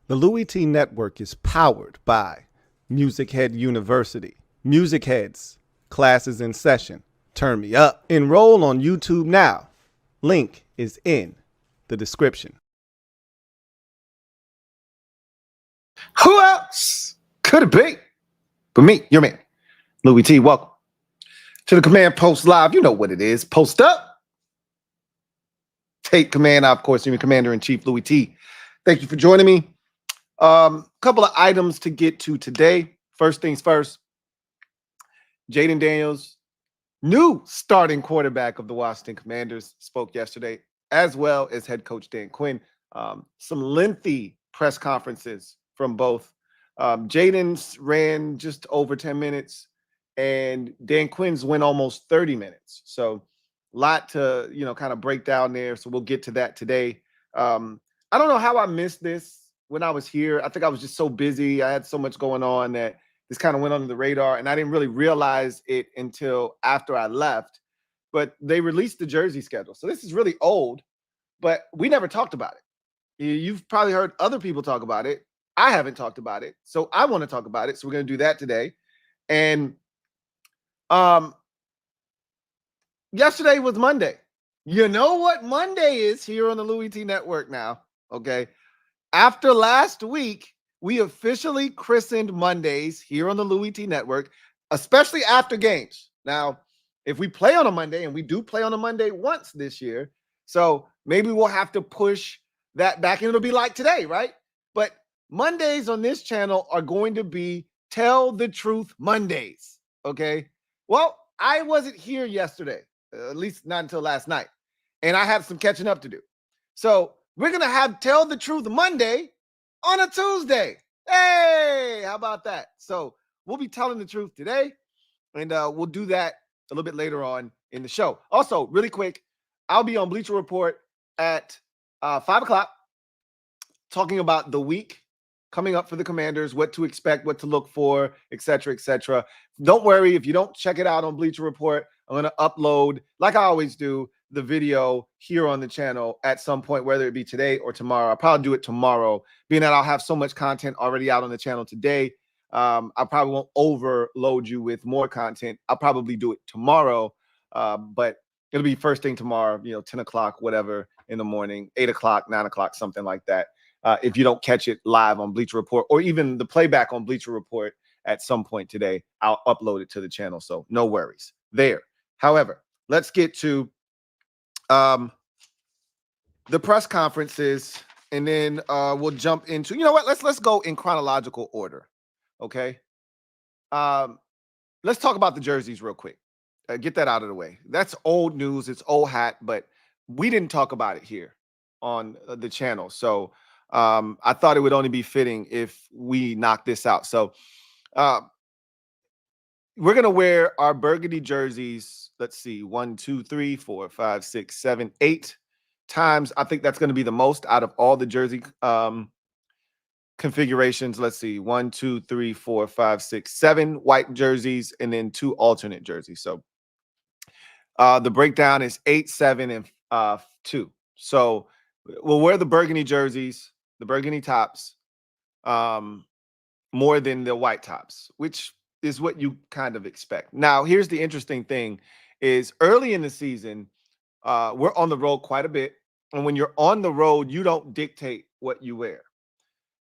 The Louie T Network is powered by MusicHead University. MusicHeads, classes in session. Turn me up. Enroll on YouTube now. Link is in the description. Who else could it be but me, your man, Louie T? Welcome to the Command Post Live. You know what it is. Post up. Take command. Of course, you're Commander-in-Chief, Louie T. Thank you for joining me. Couple of items to get to today. First things first, Jayden Daniels, new starting quarterback of the Washington Commanders, spoke yesterday, as well as head coach Dan Quinn. Some lengthy press conferences from both. Jayden's ran just over 10 minutes, and Dan Quinn's went almost 30 minutes. So a lot to, kind of break down there. So we'll get to that today. I don't know how I missed this when I was here. I think I was just so busy. I had so much going on that this kind of went under the radar, and I didn't really realize it until after I left. But they released the jersey schedule. So this is really old, but we never talked about it. You've probably heard other people talk about it. I haven't talked about it. So I want to talk about it. So we're going to do that today. And yesterday was Monday. You know what Monday is here on the Louie T Network now, okay? After last week, we officially christened Mondays here on the Louie T Network, especially after games. Now, if we play on a Monday, and we do play on a Monday once this year, so maybe we'll have to push that back, and it'll be like today, right? But Mondays on this channel are going to be Tell the Truth Mondays, okay? Well, I wasn't here yesterday, at least not until last night, and I had some catching up to do. So we're going to have Tell the Truth Monday on a Tuesday. Hey, how about that? So we'll be telling the truth today, and we'll do that a little bit later on in the show. Also, really quick, I'll be on Bleacher Report at 5 o'clock talking about the week coming up for the Commanders, what to expect, what to look for, et cetera, et cetera. Don't worry, if you don't check it out on Bleacher Report, I'm going to upload, like I always do, the video here on the channel at some point, whether it be today or tomorrow. I'll probably do it tomorrow, being that I'll have so much content already out on the channel today. I probably won't overload you with more content. I'll probably do it tomorrow, but it'll be first thing tomorrow, 10 o'clock, whatever, in the morning, 8 o'clock, 9 o'clock, something like that. If you don't catch it live on Bleacher Report, or even the playback on Bleacher Report at some point today, I'll upload it to the channel. So no worries there. However, let's get to the press conferences, and then we'll jump into, let's go in chronological order. Okay. Let's talk about the jerseys real quick. Get that out of the way. That's old news. It's old hat, but we didn't talk about it here on the channel. So I thought it would only be fitting if we knock this out. So we're going to wear our burgundy jerseys. Let's see, 1, 2, 3, 4, 5, 6, 7, 8 times. I think that's going to be the most out of all the jersey configurations. Let's see, 1, 2, 3, 4, 5, 6, 7 white jerseys, and then 2 alternate jerseys. So the breakdown is 8, 7, and 2. So we'll wear the burgundy jerseys, the burgundy tops, more than the white tops, which is what you kind of expect. Now, here's the interesting thing is early in the season, we're on the road quite a bit. And when you're on the road, you don't dictate what you wear.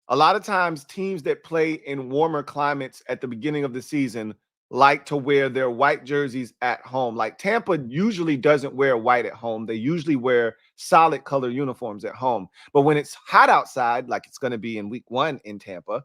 A lot of times teams that play in warmer climates at the beginning of the season like to wear their white jerseys at home. Like Tampa usually doesn't wear white at home. They usually wear solid color uniforms at home. But when it's hot outside, like it's going to be in week 1 in Tampa,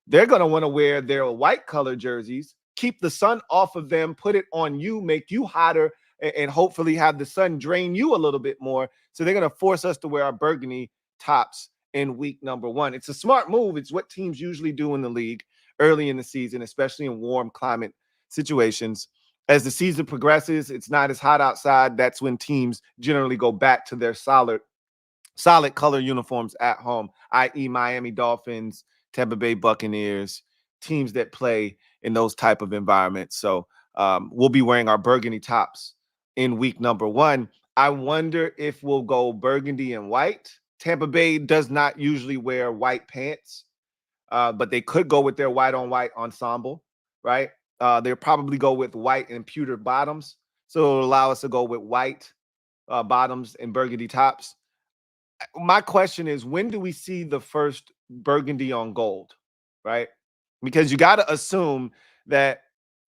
they're going to want to wear their white color jerseys, keep the sun off of them, put it on you, make you hotter, and hopefully have the sun drain you a little bit more. So they're going to force us to wear our burgundy tops in week number 1. It's a smart move. It's what teams usually do in the league early in the season, especially in warm climate situations. As the season progresses, it's not as hot outside. That's when teams generally go back to their solid color uniforms at home, i.e. Miami Dolphins, Tampa Bay Buccaneers, teams that play in those type of environments. So we'll be wearing our burgundy tops in week number 1. I wonder if we'll go burgundy and white. Tampa Bay does not usually wear white pants but they could go with their white on white ensemble, right? They'll probably go with white and pewter bottoms. So it'll allow us to go with white bottoms and burgundy tops. My question is, when do we see the first burgundy on gold, right? Because you got to assume that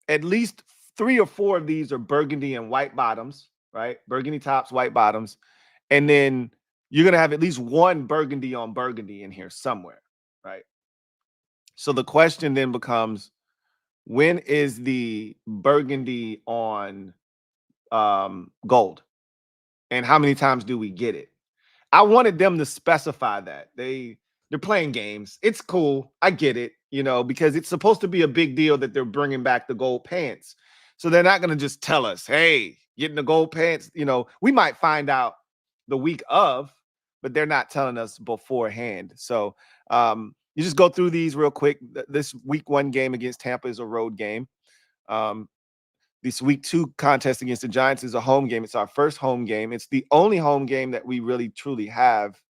at least 3 or 4 of these are burgundy and white bottoms, right? Burgundy tops, white bottoms. And then you're going to have at least one burgundy on burgundy in here somewhere, right? So the question then becomes, when is the burgundy on gold? And how many times do we get it? I wanted them to specify that. They're playing games. It's cool. I get it, because it's supposed to be a big deal that they're bringing back the gold pants. So they're not going to just tell us, hey, getting the gold pants. We might find out the week of, but they're not telling us beforehand. So you just go through these real quick. This week 1 game against Tampa is a road game. This week 2 contest against the Giants is a home game. It's our first home game. It's the only home game that we really truly have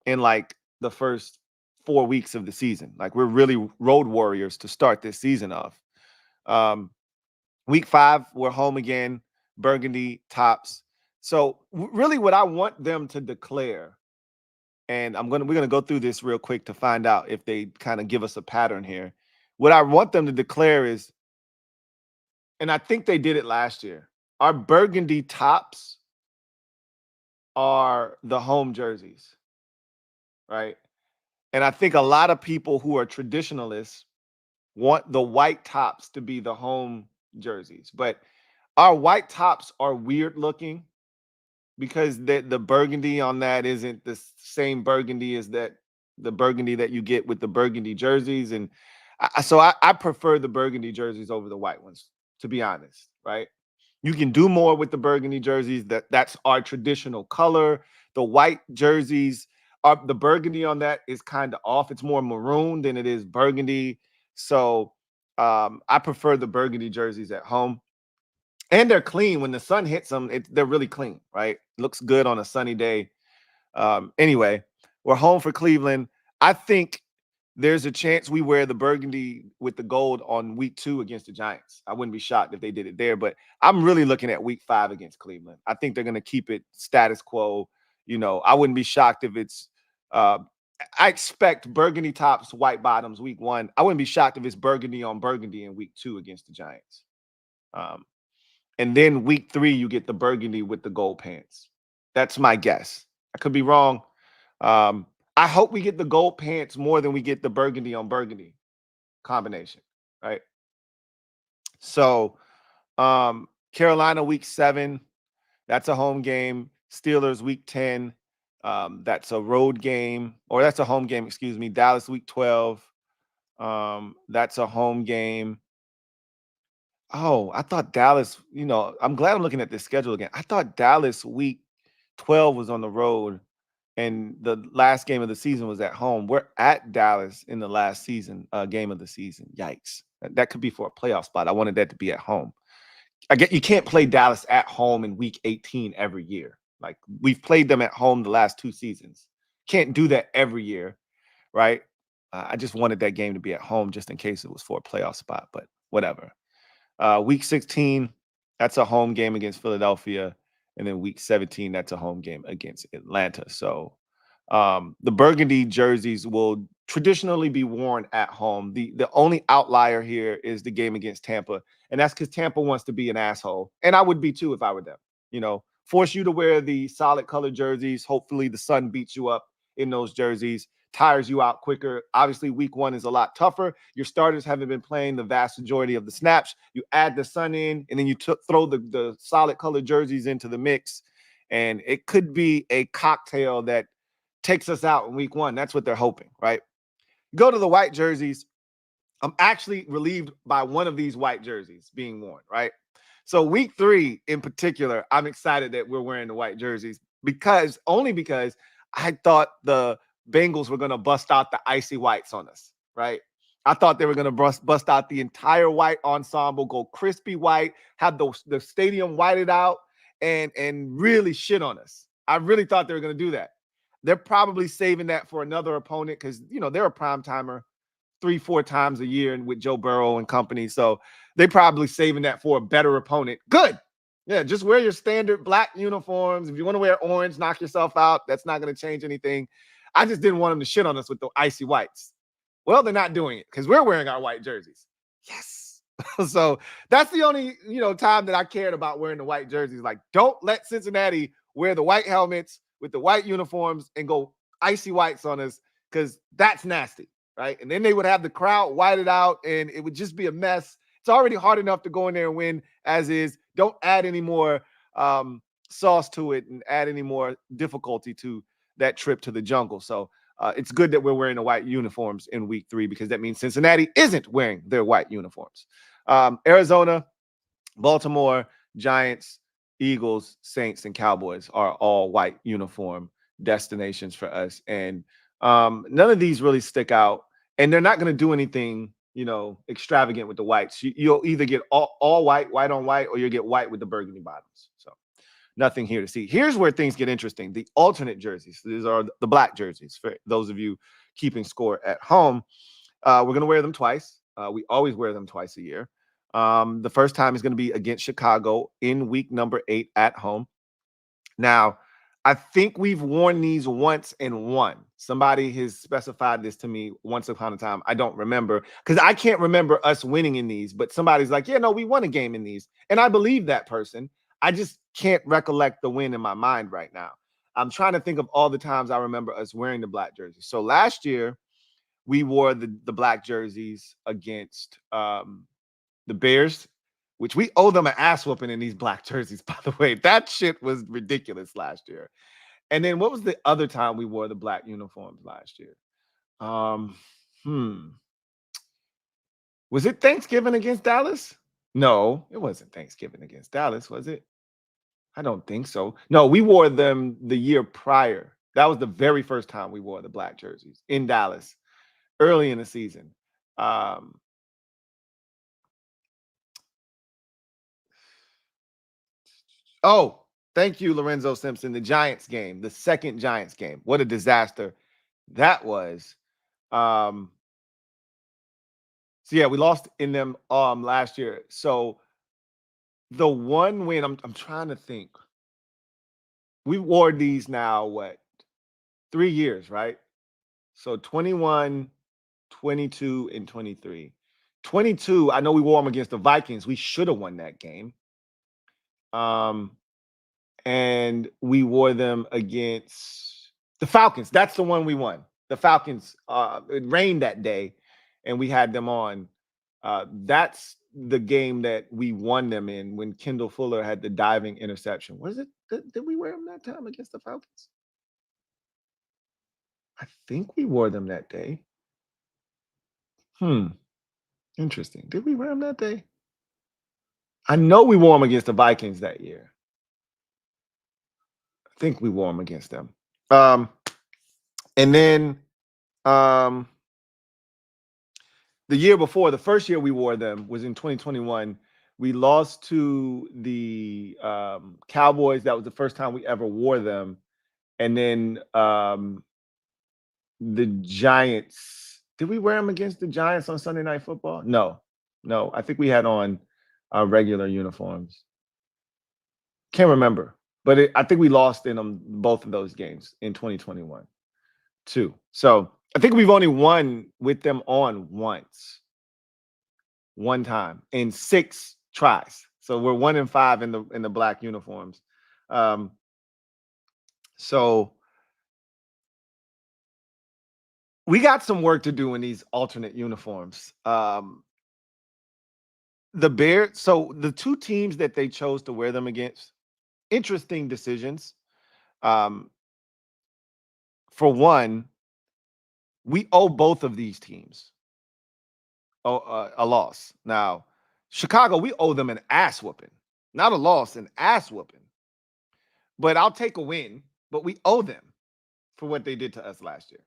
in like the first 4 weeks of the season. Like, we're really road warriors to start this season off. Week 5, we're home again, Burgundy Tops. So really what I want them to declare, and we're going to go through this real quick to find out if they kind of give us a pattern here. What I want them to declare is, and I think they did it last year, our Burgundy Tops are the home jerseys, right? And I think a lot of people who are traditionalists want the white tops to be the home jerseys. But our white tops are weird looking because the burgundy on that isn't the same burgundy as the burgundy that you get with the burgundy jerseys. And so I prefer the burgundy jerseys over the white ones, to be honest, right? You can do more with the burgundy jerseys. That's our traditional color. The white jerseys, the burgundy on that is kind of off. It's more maroon than it is burgundy. So I prefer the burgundy jerseys at home. And they're clean. When the sun hits them, they're really clean, right? Looks good on a sunny day. Anyway, we're home for Cleveland. I think there's a chance we wear the burgundy with the gold on week 2 against the Giants. I wouldn't be shocked if they did it there, but I'm really looking at week 5 against Cleveland. I think they're going to keep it status quo. I wouldn't be shocked if it's I expect burgundy tops, white bottoms week 1. I wouldn't be shocked if it's burgundy on burgundy in week 2 against the Giants. And then week 3, you get the burgundy with the gold pants. That's my guess. I could be wrong. I hope we get the gold pants more than we get the burgundy on burgundy combination, right? So Carolina week 7, that's a home game. Steelers week 10, that's a road game, or that's a home game, excuse me. Dallas week 12, that's a home game. Oh, I thought Dallas, I'm glad I'm looking at this schedule again. I thought Dallas week 12 was on the road and the last game of the season was at home. We're at Dallas in the last season, game of the season. Yikes. That could be for a playoff spot. I wanted that to be at home. You can't play Dallas at home in week 18 every year. Like, we've played them at home the last 2 seasons. Can't do that every year, right? I just wanted that game to be at home just in case it was for a playoff spot, but whatever. Week 16, that's a home game against Philadelphia. And then week 17, that's a home game against Atlanta. So the burgundy jerseys will traditionally be worn at home. The only outlier here is the game against Tampa. And that's because Tampa wants to be an asshole. And I would be too if I were them. Force you to wear the solid color jerseys. Hopefully the sun beats you up in those jerseys, tires you out quicker. Obviously, week 1 is a lot tougher. Your starters haven't been playing the vast majority of the snaps. You add the sun in, and then you throw the solid color jerseys into the mix. And it could be a cocktail that takes us out in week 1. That's what they're hoping, right? Go to the white jerseys. I'm actually relieved by one of these white jerseys being worn, right? So week 3 in particular, I'm excited that we're wearing the white jerseys because I thought the Bengals were going to bust out the icy whites on us, right? I thought they were going to bust out the entire white ensemble, go crispy white, have the stadium whited out, and really shit on us. I really thought they were going to do that. they're probably saving that for another opponent because, they're a prime timer 3-4 times a year and with Joe Burrow and company. So they probably saving that for a better opponent. Good. Yeah, just wear your standard black uniforms. If you want to wear orange, knock yourself out. That's not going to change anything. I just didn't want them to shit on us with the icy whites. Well, they're not doing it because we're wearing our white jerseys. Yes. So that's the only, time that I cared about wearing the white jerseys. Like, don't let Cincinnati wear the white helmets with the white uniforms and go icy whites on us because that's nasty, right? And then they would have the crowd whited out and it would just be a mess. It's already hard enough to go in there and win as is. Don't add any more sauce to it and add any more difficulty to that trip to the jungle. So it's good that we're wearing the white uniforms in week 3 because that means Cincinnati isn't wearing their white uniforms. Arizona, Baltimore, Giants, Eagles, Saints, and Cowboys are all white uniform destinations for us. And none of these really stick out. And they're not going to do anything, extravagant with the whites. You'll either get all white, white on white, or you'll get white with the burgundy bottoms. So nothing here to see. Here's where things get interesting. The alternate jerseys. These are the black jerseys for those of you keeping score at home. We're going to wear them twice. We always wear them twice a year. The first time is going to be against Chicago in week number 8 at home. Now, I think we've worn these once and won. Somebody has specified this to me once upon a time. I don't remember because I can't remember us winning in these, but somebody's like, yeah, no, we won a game in these. And I believe that person. I just can't recollect the win in my mind right now. I'm trying to think of all the times I remember us wearing the black jerseys. So last year, we wore the black jerseys against the Bears, which we owe them an ass whooping in these black jerseys, by the way. That shit was ridiculous last year. And then what was the other time we wore the black uniforms last year? Was it Thanksgiving against Dallas? No, it wasn't Thanksgiving against Dallas, was it? I don't think so. No, we wore them the year prior. That was the very first time we wore the black jerseys in Dallas early in the season. Oh, thank you, Lorenzo Simpson. The Giants game, the second Giants game. What a disaster that was. So yeah, we lost in them last year. So the one win, I'm trying to think. We wore these now, 3 years, right? So 21, 22, and 23. 22, I know we wore them against the Vikings. We should have won that game. And we wore them against the Falcons. That's the one we won. The Falcons, it rained that day, and we had them on. That's the game that we won them in when Kendall Fuller had the diving interception. Was it? Did we wear them that time against the Falcons? I think we wore them that day. Interesting. Did we wear them that day? I know we wore them against the Vikings that year. I think we wore them against them. And then the year before, the first year we wore them was in 2021. We lost to the Cowboys. That was the first time we ever wore them. And then the Giants. Did we wear them against the Giants on Sunday Night Football? No. I think we had on our regular uniforms. Can't remember. But I think we lost in them both of those games in 2021 too. So I think we've only won with them on one time in 6 tries. So we're 1-5 in the black uniforms. So we got some work to do in these alternate uniforms. The Bears. So the 2 teams that they chose to wear them against. Interesting decisions. For one, we owe both of these teams a loss. Now, Chicago, we owe them an ass whooping. Not a loss, an ass whooping. But I'll take a win. But we owe them for what they did to us last year.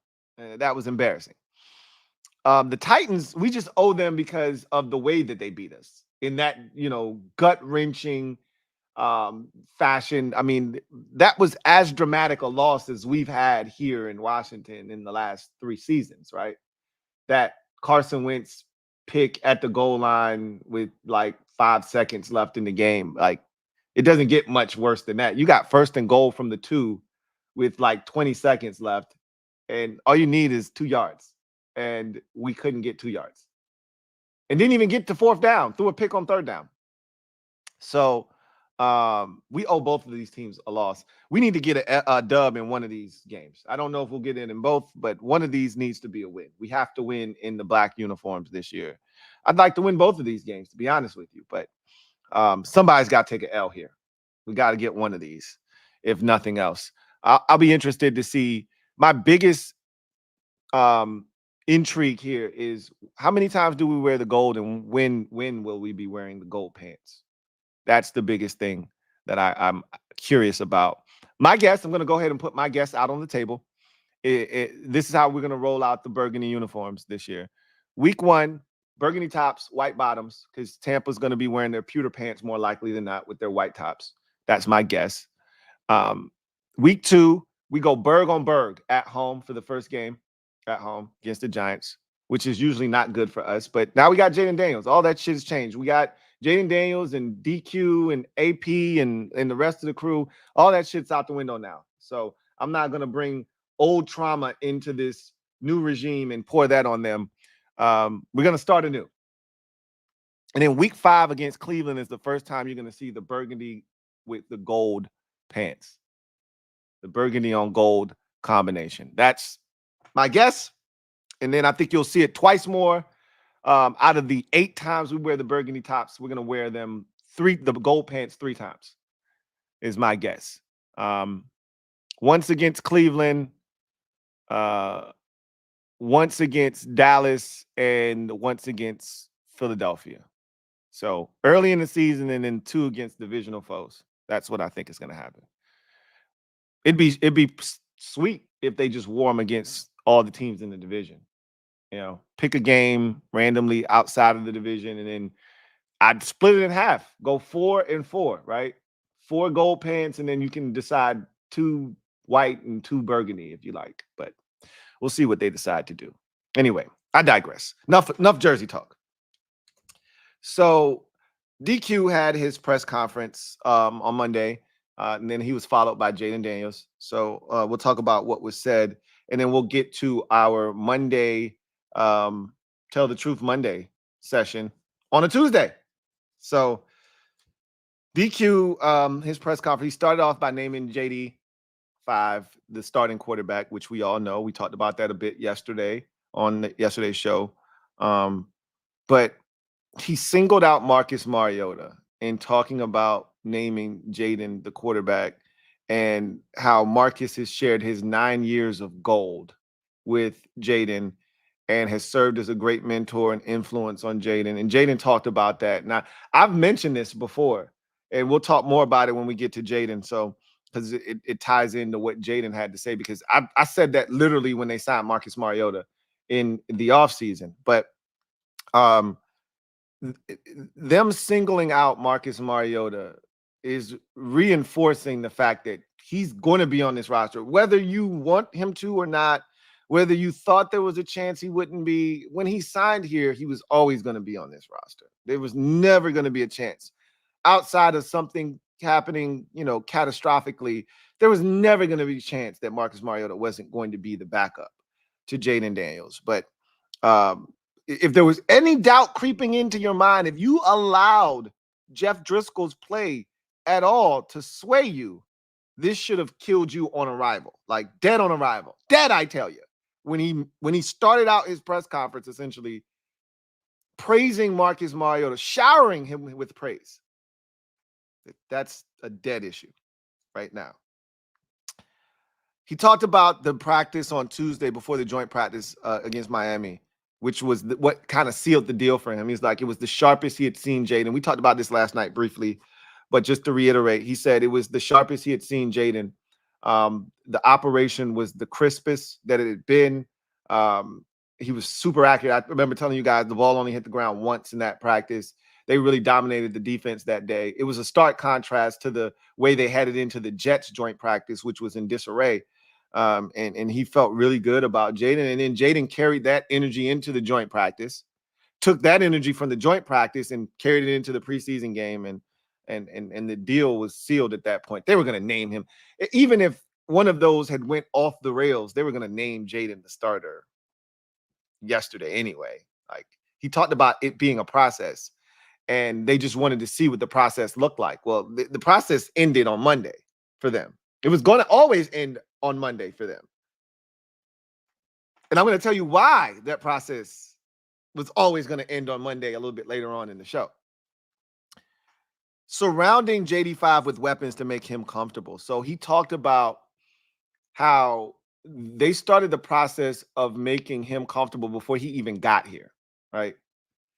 That was embarrassing. The Titans, we just owe them because of the way that they beat us in that, gut-wrenching fashion. I mean, that was as dramatic a loss as we've had here in Washington in the last 3 seasons, right? That Carson Wentz pick at the goal line with like 5 seconds left in the game. Like, it doesn't get much worse than that. You got 1st and goal from the 2 with like 20 seconds left, and all you need is 2 yards. And we couldn't get 2 yards. And didn't even get to 4th down, threw a pick on 3rd down. So we owe both of these teams a loss. We need to get a dub in one of these games. I don't know if we'll get in both, but one of these needs to be a win. We have to win in the black uniforms this year. I'd like to win both of these games, to be honest with you, but somebody's got to take an L here. We got to get one of these, if nothing else. I'll be interested to see. My biggest intrigue here is how many times do we wear the gold, and when will we be wearing the gold pants? That's the biggest thing that I'm curious about. My guess, I'm going to go ahead and put my guess out on the table. This is how we're going to roll out the burgundy uniforms this year. Week 1, burgundy tops, white bottoms, because Tampa's going to be wearing their pewter pants more likely than not with their white tops. That's my guess. Week 2, we go Berg on Berg at home for the first game at home against the Giants, which is usually not good for us. But now we got Jaden Daniels. All that shit has changed. We got Jaden Daniels and DQ and AP and the rest of the crew. All that shit's out the window now. So I'm not going to bring old trauma into this new regime and pour that on them. We're going to start anew. And then week 5 against Cleveland is the first time you're going to see the burgundy with the gold pants. The burgundy on gold combination. That's my guess. And then I think you'll see it twice more. Out of the 8 times we wear the burgundy tops, we're going to wear them the gold pants 3 times is my guess. Once against Cleveland, once against Dallas, and once against Philadelphia. So early in the season, and then 2 against divisional foes. That's what I think is going to happen. It'd be sweet if they just wore them against all the teams in the division. You know, pick a game randomly outside of the division, and then I'd split it in half. Go 4 and 4, right? 4 gold pants, and then you can decide 2 white and 2 burgundy if you like. But we'll see what they decide to do. Anyway, I digress. Enough jersey talk. So DQ had his press conference on Monday, and then he was followed by Jaden Daniels. So we'll talk about what was said, and then we'll get to our Monday Tell the Truth Monday session on a Tuesday. So DQ, his press conference, he started off by naming JD5, the starting quarterback, which we all know. We talked about that a bit yesterday on yesterday's show. But he singled out Marcus Mariota in talking about naming Jayden the quarterback, and how Marcus has shared his 9 years of gold with Jayden and has served as a great mentor and influence on Jayden. And Jayden talked about that. Now, I've mentioned this before, and we'll talk more about it when we get to Jayden. So, because it ties into what Jayden had to say, because I said that literally when they signed Marcus Mariota in the offseason. But them singling out Marcus Mariota is reinforcing the fact that he's going to be on this roster, whether you want him to or not. Whether you thought there was a chance he wouldn't be, when he signed here, he was always going to be on this roster. There was never going to be a chance outside of something happening, catastrophically. There was never going to be a chance that Marcus Mariota wasn't going to be the backup to Jaden Daniels. But if there was any doubt creeping into your mind, if you allowed Jeff Driscoll's play at all to sway you, this should have killed you on arrival, like dead on arrival. Dead, I tell you. When he started out his press conference, essentially praising Marcus Mariota, showering him with praise. That's a dead issue right now. He talked about the practice on Tuesday before the joint practice against Miami, which was what kind of sealed the deal for him. He's like, it was the sharpest he had seen Jayden. We talked about this last night briefly, but just to reiterate, he said it was the sharpest he had seen Jayden. The operation was the crispest that it had been. He was super accurate. I remember telling you guys the ball only hit the ground once in that practice. they really dominated the defense that day. It was a stark contrast to the way they headed into the Jets joint practice, which was in disarray. And he felt really good about Jayden. And then Jayden carried that energy into the joint practice, took that energy from the joint practice and carried it into the preseason game. And the deal was sealed at that point. They were going to name him. Even if one of those had went off the rails, they were going to name Jayden the starter yesterday anyway. Like, he talked about it being a process, and they just wanted to see what the process looked like. Well, the process ended on Monday for them. It was going to always end on Monday for them. And I'm going to tell you why that process was always going to end on Monday a little bit later on in the show. Surrounding JD5 with weapons to make him comfortable. So he talked about how they started the process of making him comfortable before he even got here, right?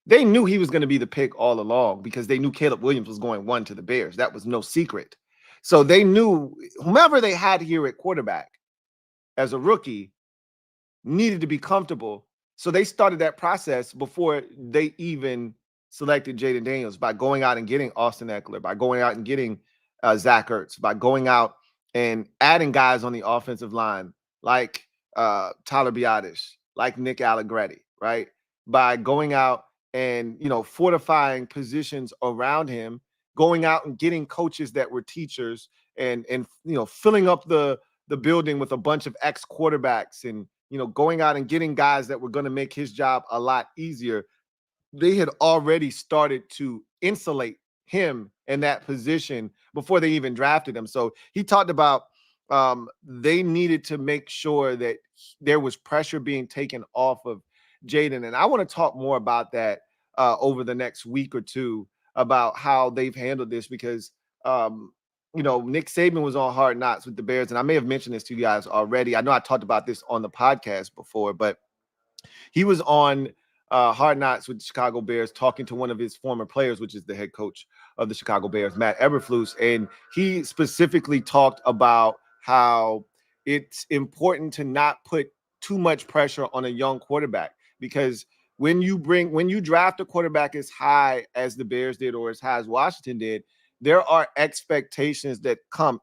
They knew he was going to be the pick all along because they knew Caleb Williams was going 1 to the Bears. That was no secret. So they knew whomever they had here at quarterback as a rookie needed to be comfortable. So they started that process before they even selected Jayden Daniels, by going out and getting Austin Ekeler, by going out and getting Zach Ertz, by going out and adding guys on the offensive line like Tyler Biadasz, like Nick Allegretti, right? By going out and, fortifying positions around him, going out and getting coaches that were teachers and filling up the building with a bunch of ex-quarterbacks and, going out and getting guys that were going to make his job a lot easier. They had already started to insulate him in that position before they even drafted him. So he talked about they needed to make sure that there was pressure being taken off of Jayden. And I want to talk more about that over the next week or two, about how they've handled this, because Nick Saban was on Hard Knocks with the Bears, and I may have mentioned this to you guys already. I know I talked about this on the podcast before, but he was on Hard Knocks with the Chicago Bears talking to one of his former players, which is the head coach of the Chicago Bears, Matt Eberflus, and he specifically talked about how it's important to not put too much pressure on a young quarterback, because when you draft a quarterback as high as the Bears did or as high as Washington did, there are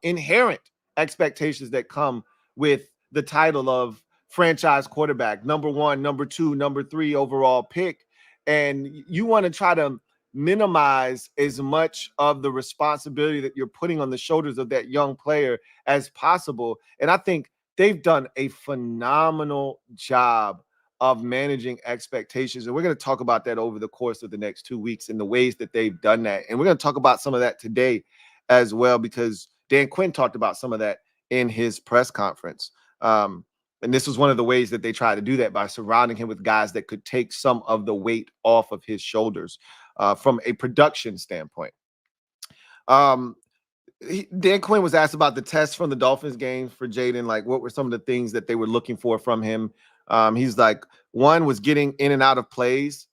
inherent expectations that come with the title of franchise quarterback, number 1, number 2, number 3 overall pick. And you want to try to minimize as much of the responsibility that you're putting on the shoulders of that young player as possible. And I think they've done a phenomenal job of managing expectations. And we're going to talk about that over the course of the next 2 weeks and the ways that they've done that. And we're going to talk about some of that today as well, because Dan Quinn talked about some of that in his press conference. And this was one of the ways that they tried to do that, by surrounding him with guys that could take some of the weight off of his shoulders from a production standpoint. Dan Quinn was asked about the tests from the Dolphins game for Jayden, like what were some of the things that they were looking for from him. He's like, one was getting in and out of plays,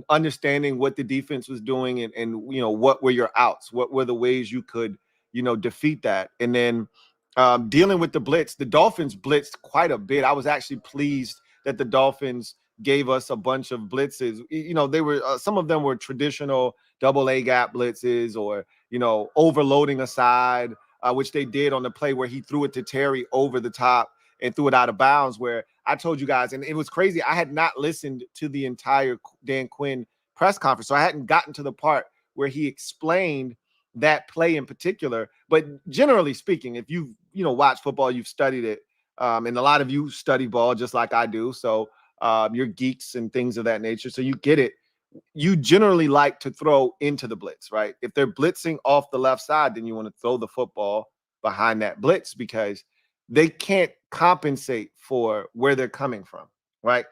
understanding what the defense was doing and what were your outs, what were the ways you could, defeat that. And then dealing with the blitz. The Dolphins blitzed quite a bit. I was actually pleased that the Dolphins gave us a bunch of blitzes. They were some of them were traditional double A gap blitzes, or overloading a side, which they did on the play where he threw it to Terry over the top and threw it out of bounds, where I told you guys, and it was crazy, I had not listened to the entire Dan Quinn press conference, so I hadn't gotten to the part where he explained that play in particular. But generally speaking, if you've watched football, you've studied it, and a lot of you study ball just like I do, so you're geeks and things of that nature, so you get it. You generally like to throw into the blitz, right? If they're blitzing off the left side, then you want to throw the football behind that blitz, because they can't compensate for where they're coming from, right?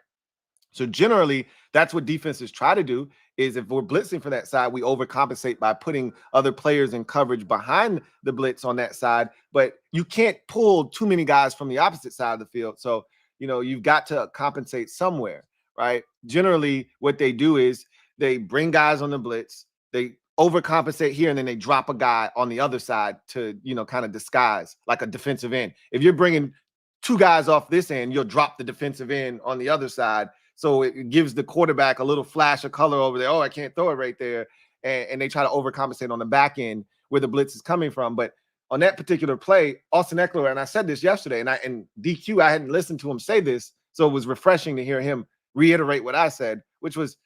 So generally, that's what defenses try to do, is if we're blitzing for that side, we overcompensate by putting other players in coverage behind the blitz on that side. But you can't pull too many guys from the opposite side of the field. So, you've got to compensate somewhere, right? Generally, what they do is they bring guys on the blitz, they overcompensate here, and then they drop a guy on the other side to, kind of disguise, like a defensive end. If you're bringing 2 guys off this end, you'll drop the defensive end on the other side So it gives the quarterback a little flash of color over there. Oh, I can't throw it right there. And they try to overcompensate on the back end where the blitz is coming from. But on that particular play, Austin Ekeler, and I said this yesterday, and DQ, I hadn't listened to him say this, so it was refreshing to hear him reiterate what I said, which was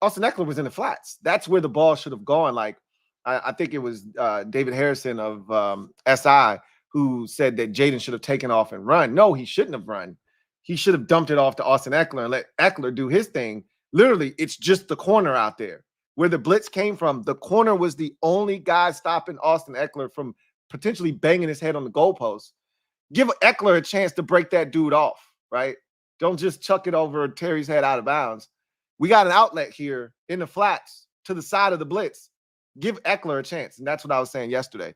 Austin Ekeler was in the flats. That's where the ball should have gone. Like, I think it was David Harrison of SI who said that Jayden should have taken off and run. No, he shouldn't have run. He should have dumped it off to Austin Ekeler and let Ekeler do his thing. Literally, it's just the corner out there. Where the blitz came from, the corner was the only guy stopping Austin Ekeler from potentially banging his head on the goalpost. Give Ekeler a chance to break that dude off, right? Don't just chuck it over Terry's head out of bounds. We got an outlet here in the flats to the side of the blitz. Give Ekeler a chance. And that's what I was saying yesterday.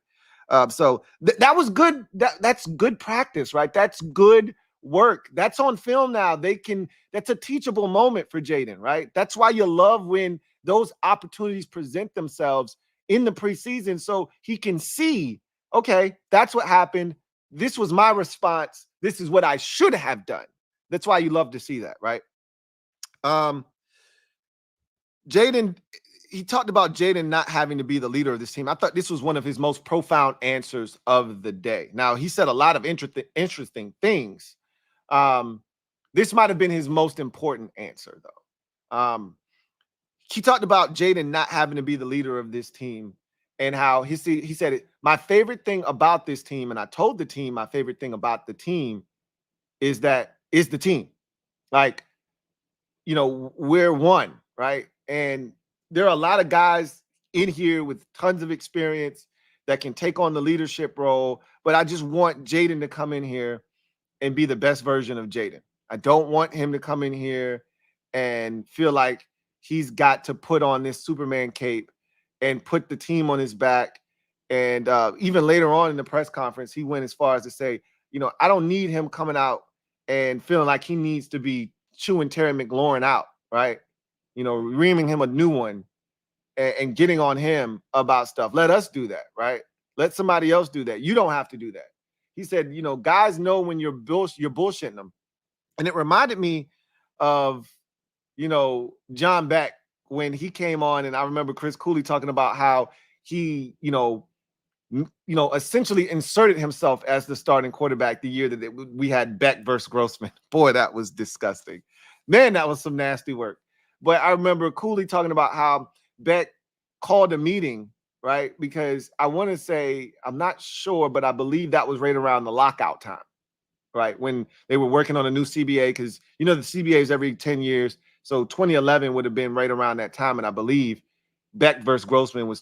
So that was good. That's good practice, right? That's good work. That's on film now. That's a teachable moment for Jayden, right? That's why you love when those opportunities present themselves in the preseason so he can see, okay, that's what happened. This was my response. This is what I should have done. That's why you love to see that, right? Jayden, he talked about Jayden not having to be the leader of this team. I thought this was one of his most profound answers of the day. Now, he said a lot of interesting things. This might have been his most important answer, though. He talked about Jayden not having to be the leader of this team and how he said, my favorite thing about this team, and I told the team my favorite thing about the team is the team. Like, we're one, right? And there are a lot of guys in here with tons of experience that can take on the leadership role, but I just want Jayden to come in here and be the best version of Jayden. I don't want him to come in here and feel like he's got to put on this Superman cape and put the team on his back. And even later on in the press conference, he went as far as to say, I don't need him coming out and feeling like he needs to be chewing Terry McLaurin out, right? Reaming him a new one and getting on him about stuff. Let us do that, right? Let somebody else do that. You don't have to do that. He said, guys know when you're bullshitting them. And it reminded me of, John Beck when he came on, and I remember Chris Cooley talking about how he, essentially inserted himself as the starting quarterback the year that we had Beck versus Grossman. Boy, that was disgusting. Man, that was some nasty work. But I remember Cooley talking about how Beck called a meeting, right? Because I want to say, I'm not sure, but I believe that was right around the lockout time, right? When they were working on a new CBA, because, the CBA is every 10 years. So 2011 would have been right around that time. And I believe Beck versus Grossman was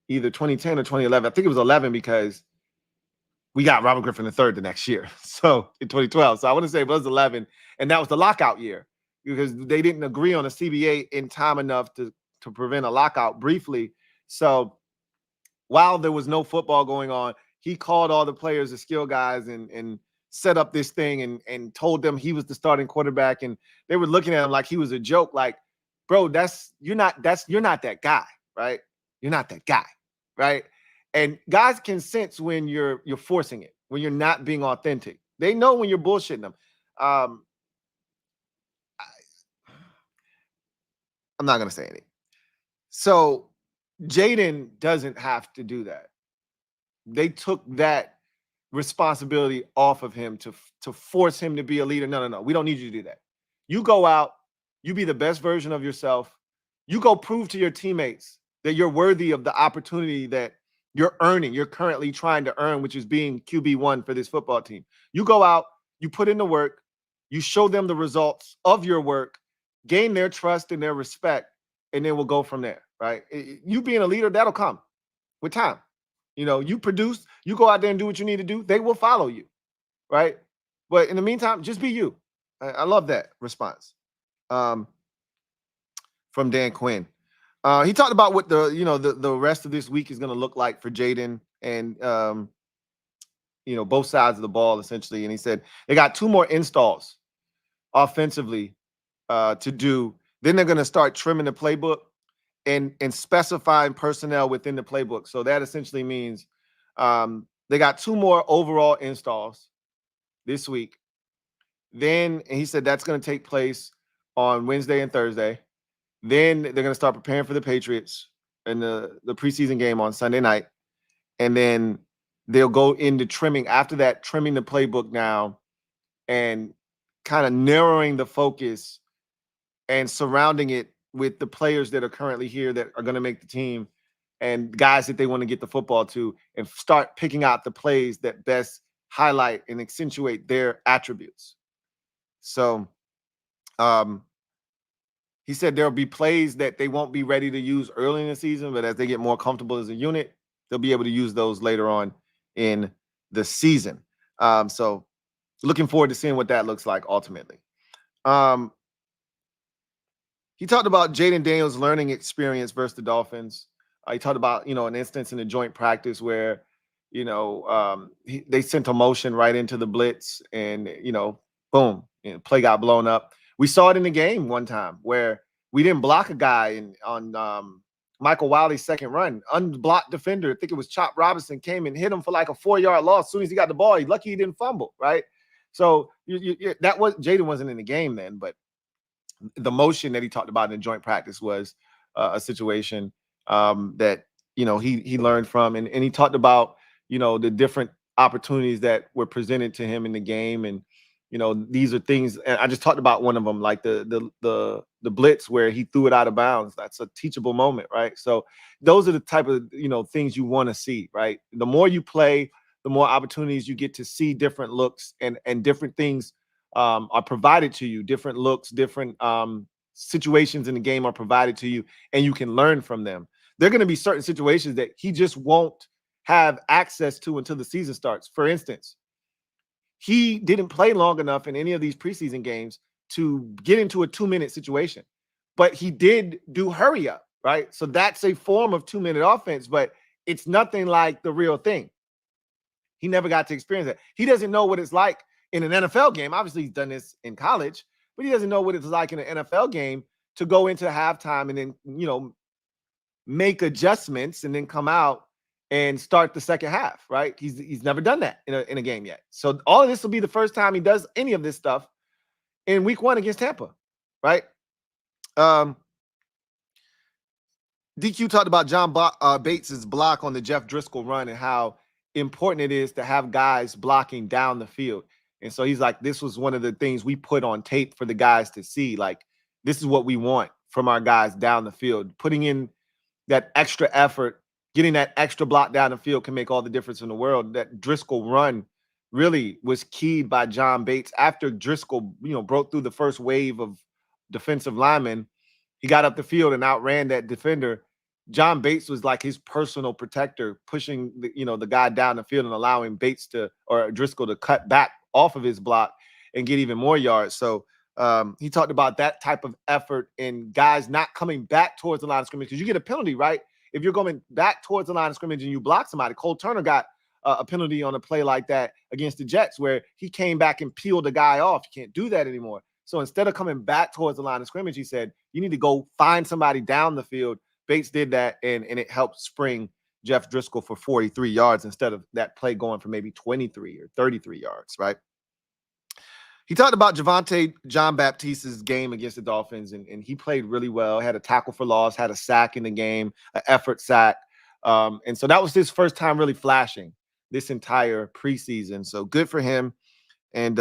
either 2010 or 2011. I think it was 11 because we got Robert Griffin III the next year. So in 2012. So I want to say it was 11. And that was the lockout year because they didn't agree on a CBA in time enough to prevent a lockout briefly. So while there was no football going on, he called all the players, the skill guys, and set up this thing and told them he was the starting quarterback. And they were looking at him like he was a joke. Like, bro, you're not that guy, right? You're not that guy, right? And guys can sense when you're forcing it, when you're not being authentic. They know when you're bullshitting them. I'm not going to say anything. So Jayden doesn't have to do that. They took that responsibility off of him to force him to be a leader. No. We don't need you to do that. You go out, you be the best version of yourself. You go prove to your teammates that you're worthy of the opportunity that you're currently trying to earn, which is being QB1 for this football team. You go out, you put in the work, you show them the results of your work, gain their trust and their respect, and then we'll go from there, right? You being a leader, that'll come with time. You produce, you go out there and do what you need to do, they will follow you, right? But in the meantime, just be you. I love that response from Dan Quinn. He talked about what the rest of this week is going to look like for Jayden and, both sides of the ball, essentially. And he said they got 2 more installs offensively to do. Then they're going to start trimming the playbook and specifying personnel within the playbook. So that essentially means they got 2 more overall installs this week. Then he said that's going to take place on Wednesday and Thursday. Then they're going to start preparing for the Patriots in the preseason game on Sunday night. And then they'll go into trimming after that, trimming the playbook now and kind of narrowing the focus and surrounding it with the players that are currently here that are going to make the team and guys that they want to get the football to, and start picking out the plays that best highlight and accentuate their attributes. So he said there'll be plays that they won't be ready to use early in the season, but as they get more comfortable as a unit, they'll be able to use those later on in the season. So looking forward to seeing what that looks like ultimately. He talked about Jayden Daniels' learning experience versus the Dolphins. He talked about, an instance in a joint practice where, they sent a motion right into the blitz and, boom, play got blown up. We saw it in the game one time where we didn't block a guy on Michael Wiley's second run. Unblocked defender, I think it was Chop Robinson, came and hit him for like a 4-yard loss. As soon as he got the ball, he's lucky he didn't fumble, right? So Jayden wasn't in the game then, but the motion that he talked about in joint practice was a situation that he learned from, and he talked about the different opportunities that were presented to him in the game, and these are things. And I just talked about one of them, like the blitz where he threw it out of bounds. That's a teachable moment, right? So those are the type of things you want to see, right? The more you play, the more opportunities you get to see different looks and different things are provided to you. Different looks, different situations in the game are provided to you, and you can learn from them. There are going to be certain situations that he just won't have access to until the season starts. For instance, he didn't play long enough in any of these preseason games to get into a 2-minute situation, but he did do hurry up, right? So that's a form of 2-minute offense, but it's nothing like the real thing. He never got to experience that. He doesn't know what it's like in an NFL game. Obviously, he's done this in college, but he doesn't know what it's like in an NFL game to go into halftime and then, make adjustments and then come out and start the second half, right? He's never done that in a game yet. So all of this will be the first time he does any of this stuff in week 1 against Tampa, right? DQ talked about John Bates's block on the Jeff Driscoll run and how important it is to have guys blocking down the field. And so he's like, this was one of the things we put on tape for the guys to see. Like, this is what we want from our guys down the field. Putting in that extra effort, getting that extra block down the field can make all the difference in the world. That Driscoll run really was keyed by John Bates. After Driscoll, broke through the first wave of defensive linemen, he got up the field and outran that defender. John Bates was like his personal protector, pushing the guy down the field and allowing Driscoll to cut back off of his block and get even more yards. So he talked about that type of effort and guys not coming back towards the line of scrimmage, because you get a penalty, right? If you're going back towards the line of scrimmage and you block somebody. Cole Turner got a penalty on a play like that against the Jets where he came back and peeled the guy off. You can't do that anymore. So instead of coming back towards the line of scrimmage, he said, you need to go find somebody down the field. Bates did that, and it helped spring Jeff Driscoll for 43 yards instead of that play going for maybe 23 or 33 yards, right? He talked about Javonte Jean-Baptiste's game against the Dolphins, and he played really well, had a tackle for loss, had a sack in the game, an effort sack. And so that was his first time really flashing this entire preseason. So good for him. And,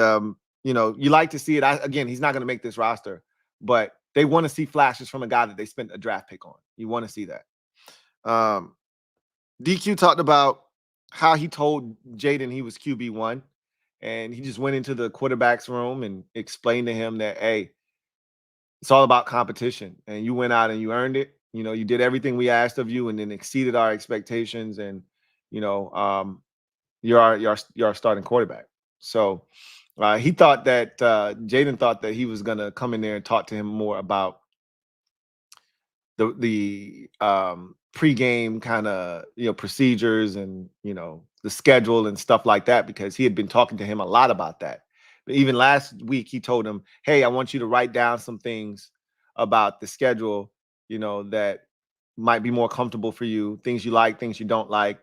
you like to see it. Again, he's not going to make this roster, but they want to see flashes from a guy that they spent a draft pick on. You want to see that. DQ talked about how he told Jayden he was QB1. And he just went into the quarterback's room and explained to him that, hey, it's all about competition. And you went out and you earned it. You did everything we asked of you and then exceeded our expectations. And, you're our starting quarterback. So he thought that Jayden thought that he was going to come in there and talk to him more about the pregame kind of, procedures and, the schedule and stuff like that, because he had been talking to him a lot about that. But even last week, he told him, hey, I want you to write down some things about the schedule, that might be more comfortable for you, things you like, things you don't like,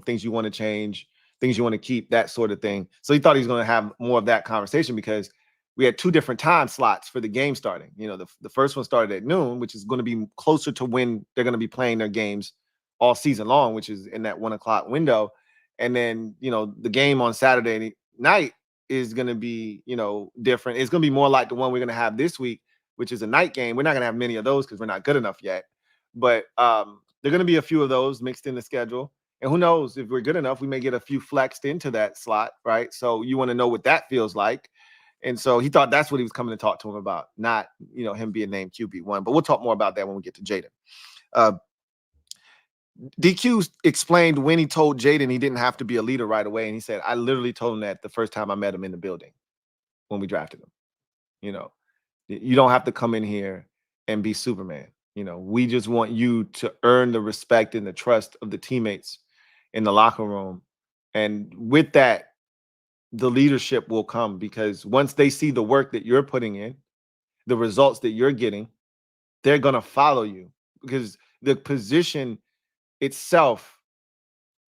things you want to change, things you want to keep, that sort of thing. So he thought he was going to have more of that conversation, because we had 2 different time slots for the game starting. You know, the first one started at noon, which is going to be closer to when they're going to be playing their games all season long, which is in that 1 o'clock window. And then, you know, the game on Saturday night is going to be, you know, different. It's going to be more like the one we're going to have this week, which is a night game. We're not going to have many of those because we're not good enough yet. But there are going to be a few of those mixed in the schedule. And who knows, if we're good enough, we may get a few flexed into that slot, right? So you want to know what that feels like. And so he thought that's what he was coming to talk to him about, not, you know, him being named QB1. But we'll talk more about that when we get to Jayden. DQ explained when he told Jayden he didn't have to be a leader right away. And he said, I literally told him that the first time I met him in the building when we drafted him. You know, you don't have to come in here and be Superman. You know, we just want you to earn the respect and the trust of the teammates in the locker room. And with that, the leadership will come, because once they see the work that you're putting in, the results that you're getting, they're going to follow you, because the position itself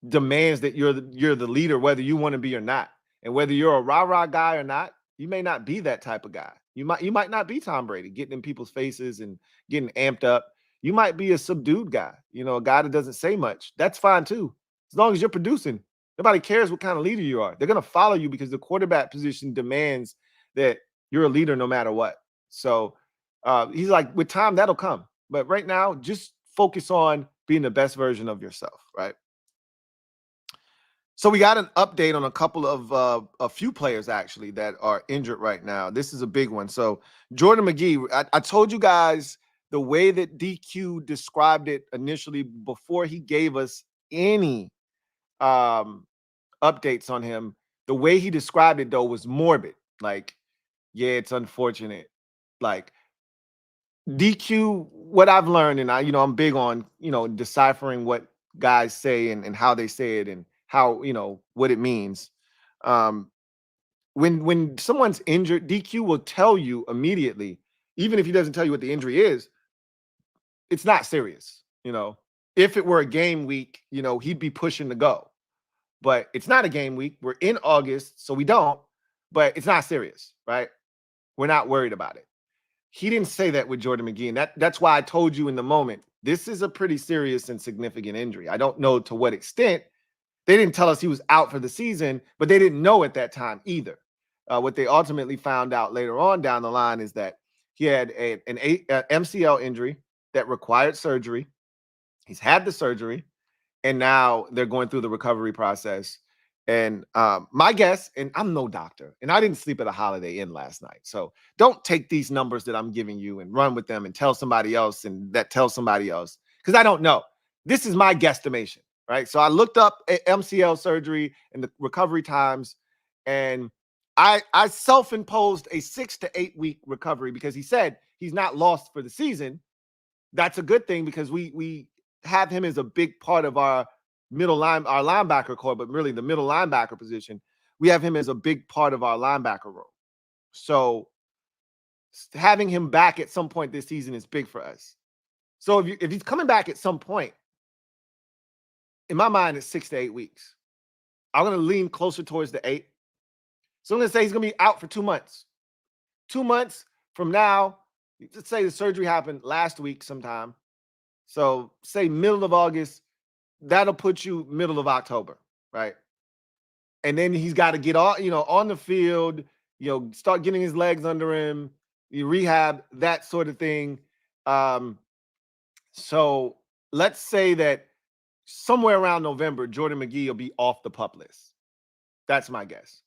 demands that you're the leader, whether you want to be or not. And whether you're a rah-rah guy or not, you may not be that type of guy. You might not be Tom Brady, getting in people's faces and getting amped up. You might be a subdued guy, you know, a guy that doesn't say much. That's fine too, as long as you're producing. Nobody cares what kind of leader you are. They're going to follow you because the quarterback position demands that you're a leader no matter what. So he's like, with time, that'll come. But right now, just focus on being the best version of yourself, right? So we got an update on a couple of a few players actually that are injured right now. This is a big one. So Jordan McGee, I told you guys the way that DQ described it initially before he gave us any updates on him. The way he described it though was morbid. Like, yeah, it's unfortunate. Like, DQ, what I've learned, and I'm big on, deciphering what guys say and how they say it and how, what it means. When someone's injured, DQ will tell you immediately, even if he doesn't tell you what the injury is, it's not serious. If it were a game week, he'd be pushing to go. But it's not a game week. We're in August, so we don't, but it's not serious, right? We're not worried about it. He didn't say that with Jordan McGee, and that's why I told you in the moment, this is a pretty serious and significant injury. I don't know to what extent. They didn't tell us he was out for the season, but they didn't know at that time either. What they ultimately found out later on down the line is that he had an MCL injury that required surgery. He's had the surgery, and now they're going through the recovery process. And my guess, and I'm no doctor, and I didn't sleep at a Holiday Inn last night. So don't take these numbers that I'm giving you and run with them and tell somebody else and that tells somebody else, because I don't know. This is my guesstimation, right? So I looked up MCL surgery and the recovery times, and I self-imposed a 6 to 8 week recovery, because he said he's not lost for the season. That's a good thing, because we have him as a big part of our linebacker core, but really the middle linebacker position. We have him as a big part of our linebacker room. So having him back at some point this season is big for us. So if he's coming back at some point, in my mind, it's 6 to 8 weeks. I'm going to lean closer towards the 8. So I'm going to say he's going to be out for 2 months. 2 months from now, let's say the surgery happened last week sometime. So say middle of August, that'll put you middle of October, right? And then he's got to get on the field, start getting his legs under him, rehab, that sort of thing. So let's say that somewhere around November, Jordan McGee will be off the PUP list. That's my guess,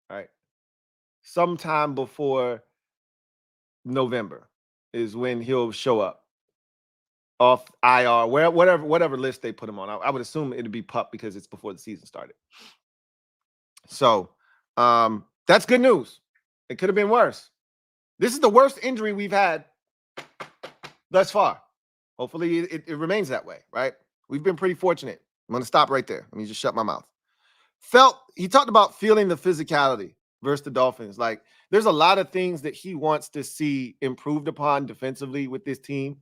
right? Sometime before November is when he'll show up off IR, whatever list they put him on. I would assume it'd be PUP because it's before the season started. So that's good news. It could have been worse. This is the worst injury we've had thus far. Hopefully it remains that way, right? We've been pretty fortunate. I'm going to stop right there. Let me just shut my mouth. He talked about feeling the physicality versus the Dolphins. Like, there's a lot of things that he wants to see improved upon defensively with this team.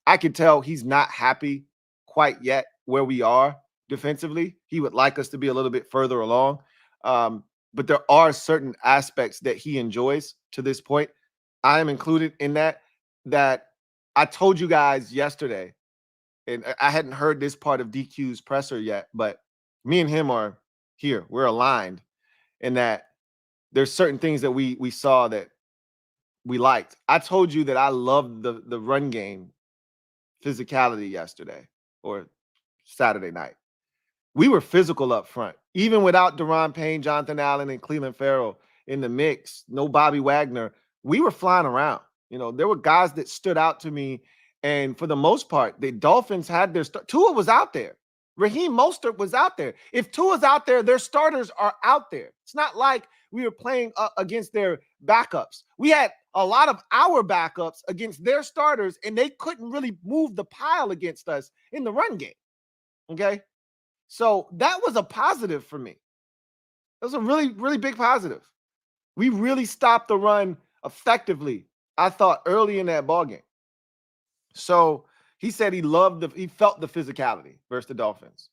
I can tell he's not happy quite yet where we are defensively. He would like us to be a little bit further along. but there are certain aspects that he enjoys to this point. I am included in that I told you guys yesterday, and I hadn't heard this part of DQ's presser yet, but me and him are here. We're aligned in that there's certain things that we saw that we liked. I told you that I loved the run game physicality yesterday or Saturday night. We were physical up front, even without Daron Payne, Jonathan Allen, and Cleveland Farrell in the mix. No Bobby Wagner. We were flying around. There were guys that stood out to me, and for the most part, the Dolphins had their Tua was out there. Raheem Mostert was out there. If Tua's out there, their starters are out there. It's not like we were playing against their backups. We had a lot of our backups against their starters, and they couldn't really move the pile against us in the run game. Okay? So that was a positive for me. That was a really, really big positive. We really stopped the run effectively, I thought, early in that ballgame. So he said he felt the physicality versus the Dolphins.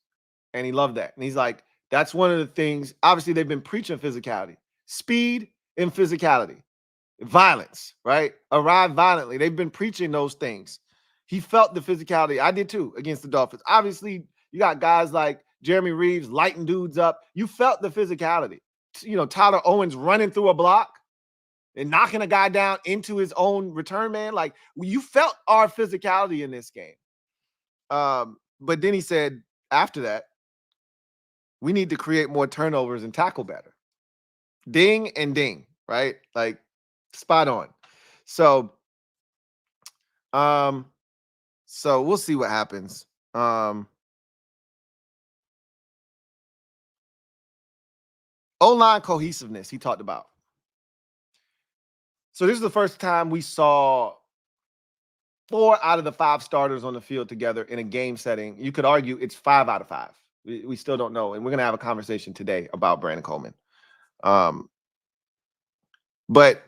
And he loved that. And he's like, that's one of the things. Obviously, they've been preaching physicality, speed and physicality, violence, right? Arrive violently. They've been preaching those things. He felt the physicality. I did too against the Dolphins. Obviously, you got guys like Jeremy Reeves lighting dudes up. You felt the physicality. Tyler Owens running through a block and knocking a guy down into his own return man. Like, you felt our physicality in this game. But then he said after that, we need to create more turnovers and tackle better. Ding and ding, right? Like, spot on. So we'll see what happens. O-line cohesiveness he talked about. So this is the first time we saw 4 out of the 5 starters on the field together in a game setting. You could argue it's 5 out of 5. We still don't know. And we're going to have a conversation today about Brandon Coleman. But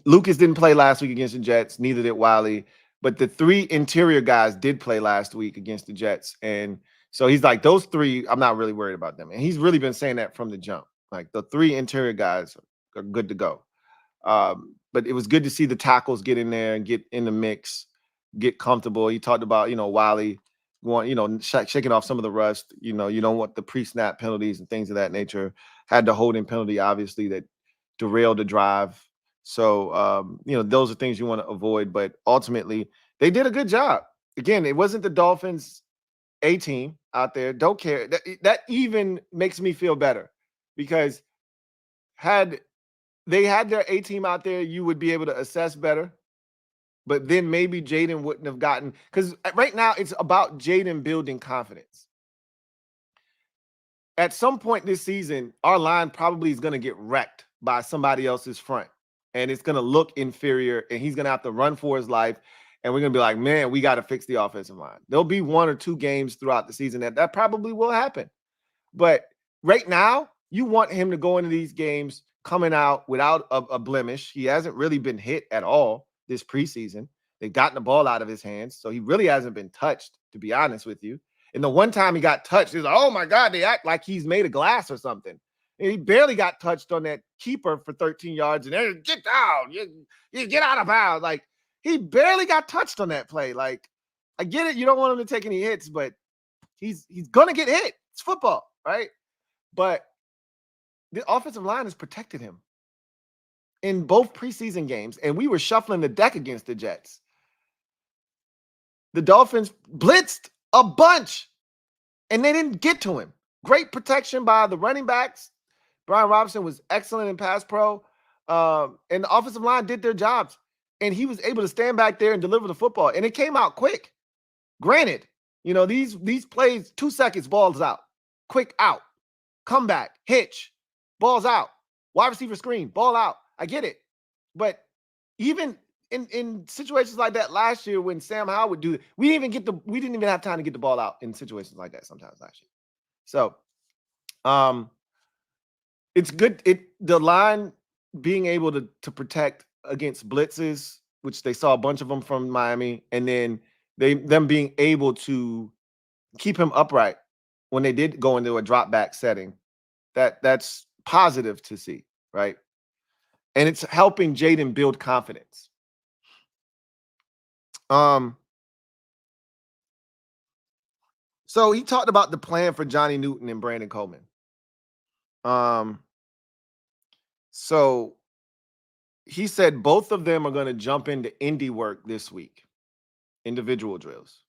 Lucas didn't play last week against the Jets. Neither did Wiley. But the 3 interior guys did play last week against the Jets. And so he's like, those 3, I'm not really worried about them. And he's really been saying that from the jump. Like, the 3 interior guys are good to go. But it was good to see the tackles get in there and get in the mix, get comfortable. He talked about, Wiley shaking off some of the rust. You don't want the pre-snap penalties and things of that nature. Had the holding penalty, obviously, that derailed the drive. So, those are things you want to avoid. But ultimately, they did a good job. Again, it wasn't the Dolphins' A team out there. Don't care. That even makes me feel better, because had they had their A team out there, you would be able to assess better. But then maybe Jayden wouldn't have gotten, because right now it's about Jayden building confidence. At some point this season, our line probably is going to get wrecked by somebody else's front, and it's going to look inferior, and he's going to have to run for his life. And we're going to be like, man, we got to fix the offensive line. There'll be 1 or 2 games throughout the season that probably will happen. But right now, you want him to go into these games coming out without a blemish. He hasn't really been hit at all this preseason. They've gotten the ball out of his hands, so he really hasn't been touched, to be honest with you. And the one time he got touched, he's like, oh my God, they act like he's made of glass or something. And he barely got touched on that keeper for 13 yards. And then get down, you get out of bounds. Like, he barely got touched on that play. Like, I get it, you don't want him to take any hits, but he's gonna get hit. It's football, right? But the offensive line has protected him in both preseason games, and we were shuffling the deck against the Jets. The Dolphins blitzed a bunch, and they didn't get to him. Great protection by the running backs. Brian Robinson was excellent in pass pro, and the offensive line did their jobs, and he was able to stand back there and deliver the football, and it came out quick. Granted, these plays, 2 seconds, balls out, quick out, comeback, hitch, balls out, wide receiver screen, ball out. I get it. But even in situations like that last year when Sam Howell would do it, we didn't even have time to get the ball out in situations like that sometimes last year. So it's good. The line being able to protect against blitzes, which they saw a bunch of them from Miami, and then them being able to keep him upright when they did go into a drop back setting. That's positive to see, right? And it's helping Jayden build confidence. So he talked about the plan for Johnny Newton and Brandon Coleman. So he said both of them are going to jump into indie work this week, individual drills.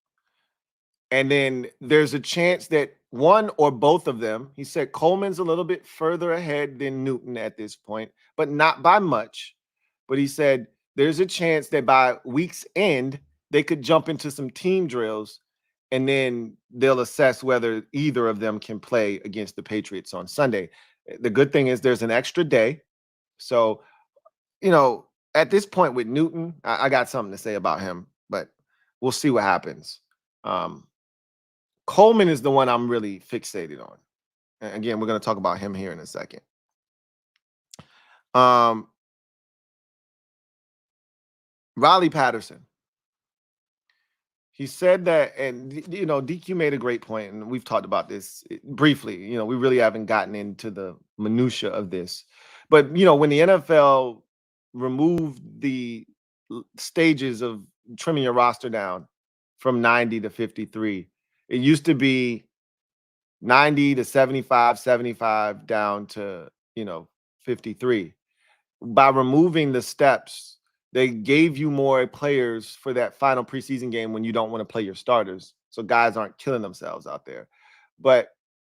And then there's a chance that one or both of them, he said Coleman's a little bit further ahead than Newton at this point, but not by much. But he said there's a chance that by week's end, they could jump into some team drills, and then they'll assess whether either of them can play against the Patriots on Sunday. The good thing is there's an extra day. So, at this point with Newton, I got something to say about him, but we'll see what happens. Coleman is the one I'm really fixated on. And again, we're going to talk about him here in a second. Riley Patterson. He said that, and DQ made a great point, and we've talked about this briefly. We really haven't gotten into the minutia of this. But, when the NFL removed the stages of trimming your roster down from 90 to 53, it used to be 90 to 75, 75 down to, 53. By removing the steps, they gave you more players for that final preseason game when you don't want to play your starters. So guys aren't killing themselves out there. But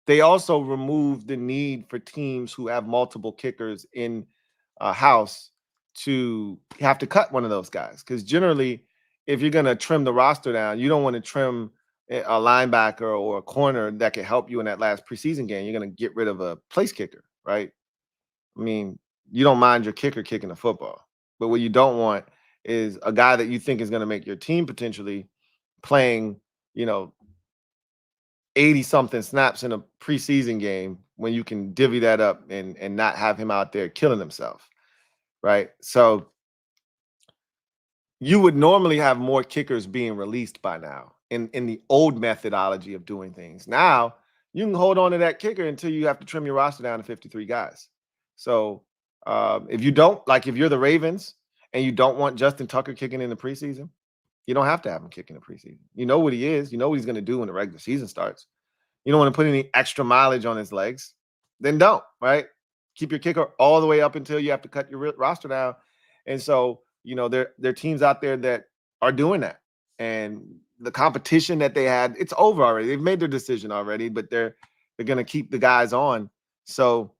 they also removed the need for teams who have multiple kickers in a house to have to cut one of those guys. Because generally, if you're going to trim the roster down, you don't want to trim a linebacker or a corner that can help you in that last preseason game. You're going to get rid of a place kicker, right? I mean, you don't mind your kicker kicking the football. But what you don't want is a guy that you think is going to make your team potentially playing, 80-something snaps in a preseason game when you can divvy that up and not have him out there killing himself, right? So you would normally have more kickers being released by now in the old methodology of doing things. Now, you can hold on to that kicker until you have to trim your roster down to 53 guys. So if you're the Ravens and you don't want Justin Tucker kicking in the preseason, you don't have to have him kick in the preseason. You know what he is. You know what he's going to do when the regular season starts. You don't want to put any extra mileage on his legs. Then don't, right? Keep your kicker all the way up until you have to cut your roster down. And so, there are teams out there that are doing that. And the competition that they had, it's over already. They've made their decision already, but they're going to keep the guys on. So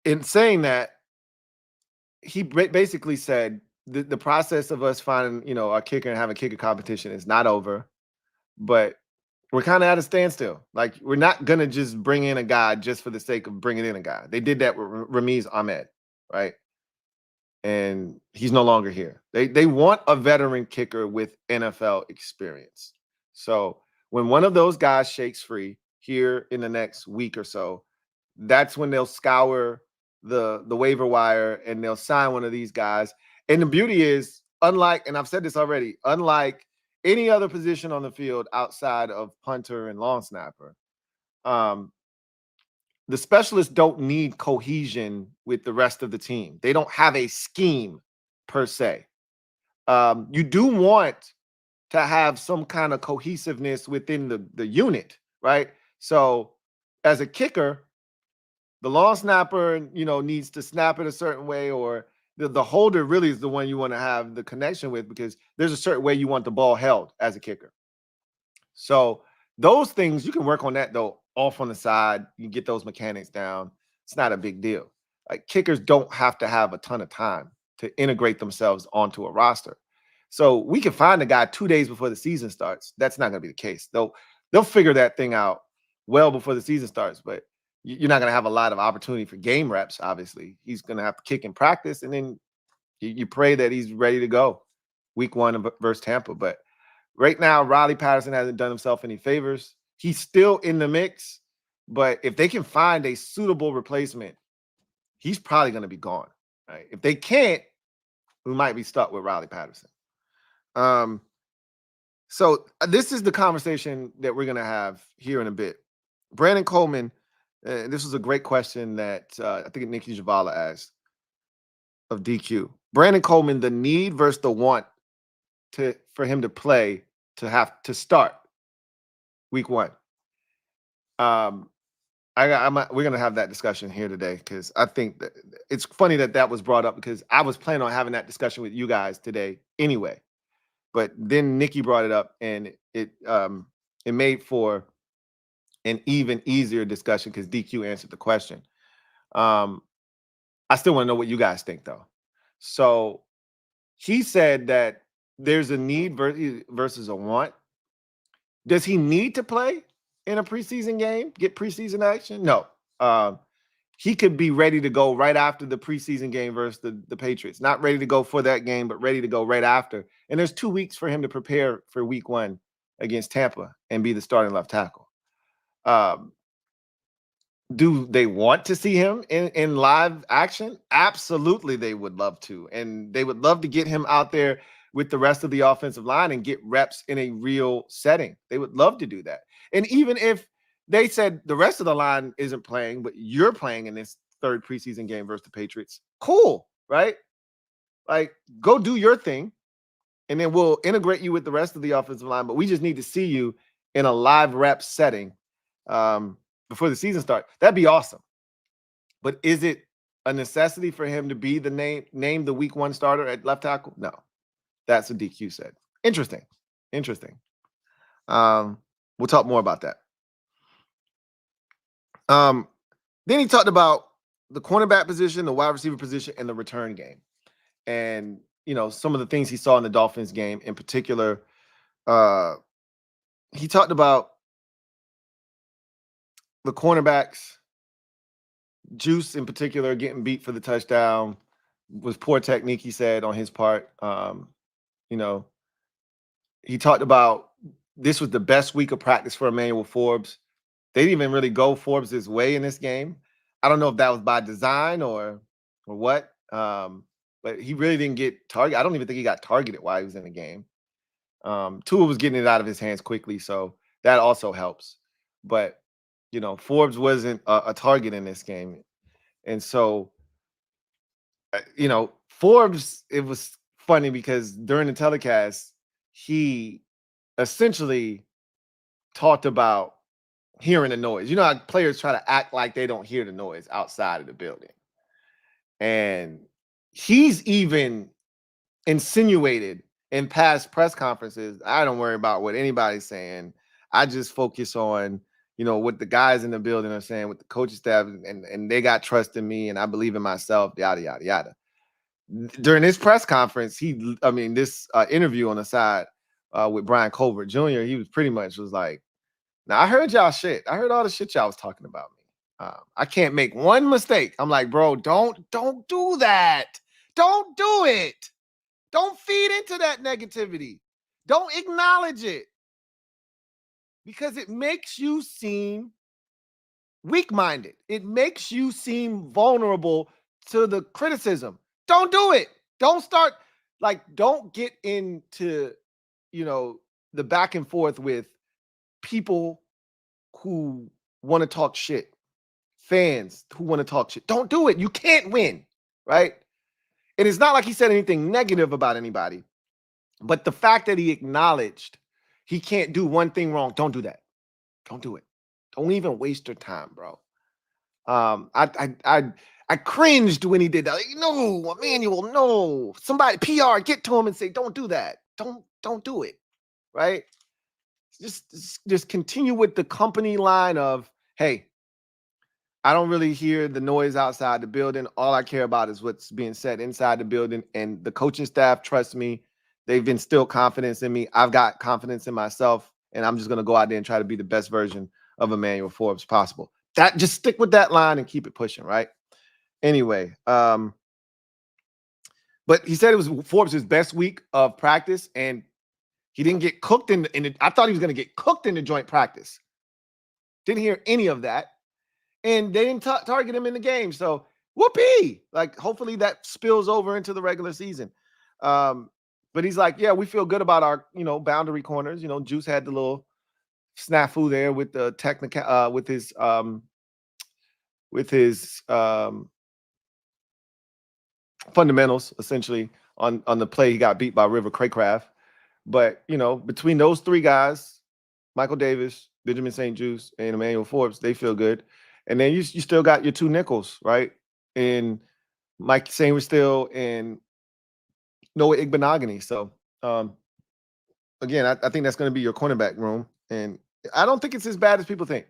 in saying that, he basically said the process of us finding, our kicker and having kicker competition is not over, but we're kind of at a standstill. Like, we're not going to just bring in a guy just for the sake of bringing in a guy. They did that with Ramiz Ahmed, right? And he's no longer here. They want a veteran kicker with NFL experience. So when one of those guys shakes free here in the next week or so, that's when they'll scour the waiver wire and they'll sign one of these guys. And the beauty is, and I've said this already, unlike any other position on the field outside of punter and long snapper, the specialists don't need cohesion with the rest of the team. They don't have a scheme per se. You do want to have some kind of cohesiveness within the unit, right? So as a kicker, the long snapper, needs to snap it a certain way, or the holder really is the one you want to have the connection with, because there's a certain way you want the ball held as a kicker. So those things, you can work on that, though, off on the side. You get those mechanics down. It's not a big deal. Like, kickers don't have to have a ton of time to integrate themselves onto a roster. So we can find a guy 2 days before the season starts. That's not going to be the case. They'll figure that thing out well before the season starts, but you're not going to have a lot of opportunity for game reps, obviously. He's going to have to kick in practice, and then you pray that he's ready to go week 1 versus Tampa. But right now, Riley Patterson hasn't done himself any favors. He's still in the mix, but if they can find a suitable replacement, he's probably going to be gone. Right? If they can't, we might be stuck with Riley Patterson. So this is the conversation that we're going to have here in a bit. Brandon Coleman This was a great question that I think Nikki Javala asked of DQ. Brandon Coleman, the need versus the want for him to play, to have to start week 1. We're gonna have that discussion here today, because I think that it's funny that was brought up, because I was planning on having that discussion with you guys today anyway, but then Nikki brought it up, and it made for an even easier discussion because DQ answered the question. I still want to know what you guys think, though. So he said that there's a need versus a want. Does he need to play in a preseason game, get preseason action? No. He could be ready to go right after the preseason game versus the Patriots. Not ready to go for that game, but ready to go right after. And there's 2 weeks for him to prepare for week 1 against Tampa and be the starting left tackle. Do they want to see him in live action? Absolutely, they would love to. And they would love to get him out there with the rest of the offensive line and get reps in a real setting. They would love to do that. And even if they said the rest of the line isn't playing, but you're playing in this 3rd preseason game versus the Patriots, cool, right? Like, go do your thing, and then we'll integrate you with the rest of the offensive line. But we just need to see you in a live rep setting before the season starts. That'd be awesome. But is it a necessity for him to be the name the week 1 starter at left tackle? No. That's what DQ said. Interesting. We'll talk more about that. Then he talked about the cornerback position, the wide receiver position, and the return game. And, some of the things he saw in the Dolphins game in particular. He talked about the cornerbacks, Juice in particular, getting beat for the touchdown was poor technique, he said, on his part. He talked about this was the best week of practice for Emmanuel Forbes. They didn't even really go Forbes' way in this game. I don't know if that was by design or what, but he really didn't get targeted. I don't even think he got targeted while he was in the game. Tua was getting it out of his hands quickly, so that also helps. But, Forbes wasn't a target in this game. And so, Forbes, it was funny because during the telecast, he essentially talked about hearing the noise. You know how players try to act like they don't hear the noise outside of the building. And he's even insinuated in past press conferences, I don't worry about what anybody's saying. I just focus on, what the guys in the building are saying, with the coaching staff, and they got trust in me, and I believe in myself, yada, yada, yada. During this press conference, this interview on the side with Brian Colbert Jr., he was pretty much was like, now I heard y'all shit. I heard all the shit y'all was talking about me. I can't make one mistake. I'm like, bro, don't do that. Don't do it. Don't feed into that negativity. Don't acknowledge it. Because it makes you seem weak-minded. It makes you seem vulnerable to the criticism. Don't do it. Don't start, don't get into, the back and forth with people who want to talk shit. Fans who want to talk shit. Don't do it. You can't win, right? And it's not like he said anything negative about anybody, but the fact that he acknowledged he can't do one thing wrong, don't do that. Don't do it. Don't even waste your time, bro. I cringed when he did that. Like, no, Emmanuel, no. Somebody, PR, get to him and say, don't do that. Don't do it, right? Just continue with the company line of, hey, I don't really hear the noise outside the building. All I care about is what's being said inside the building. And the coaching staff trusts me. They've instilled confidence in me. I've got confidence in myself. And I'm just going to go out there and try to be the best version of Emmanuel Forbes possible. Just stick with that line and keep it pushing, right? Anyway, but he said it was Forbes' best week of practice, and he didn't get cooked in the I thought he was going to get cooked in the joint practice. Didn't hear any of that. And they didn't target him in the game. So whoopee. Hopefully that spills over into the regular season. But he's like, yeah, we feel good about our, boundary corners. Juice had the little snafu there with the technical, with his with his fundamentals, essentially, on the play he got beat by River Craycraft. But, between those three guys, Michael Davis, Benjamin St. Juste, and Emmanuel Forbes, they feel good. And then you still got your two nickels, right? And Mike Sainristil and Noah Igbenogany. So, again, I think that's going to be your cornerback room. And I don't think it's as bad as people think.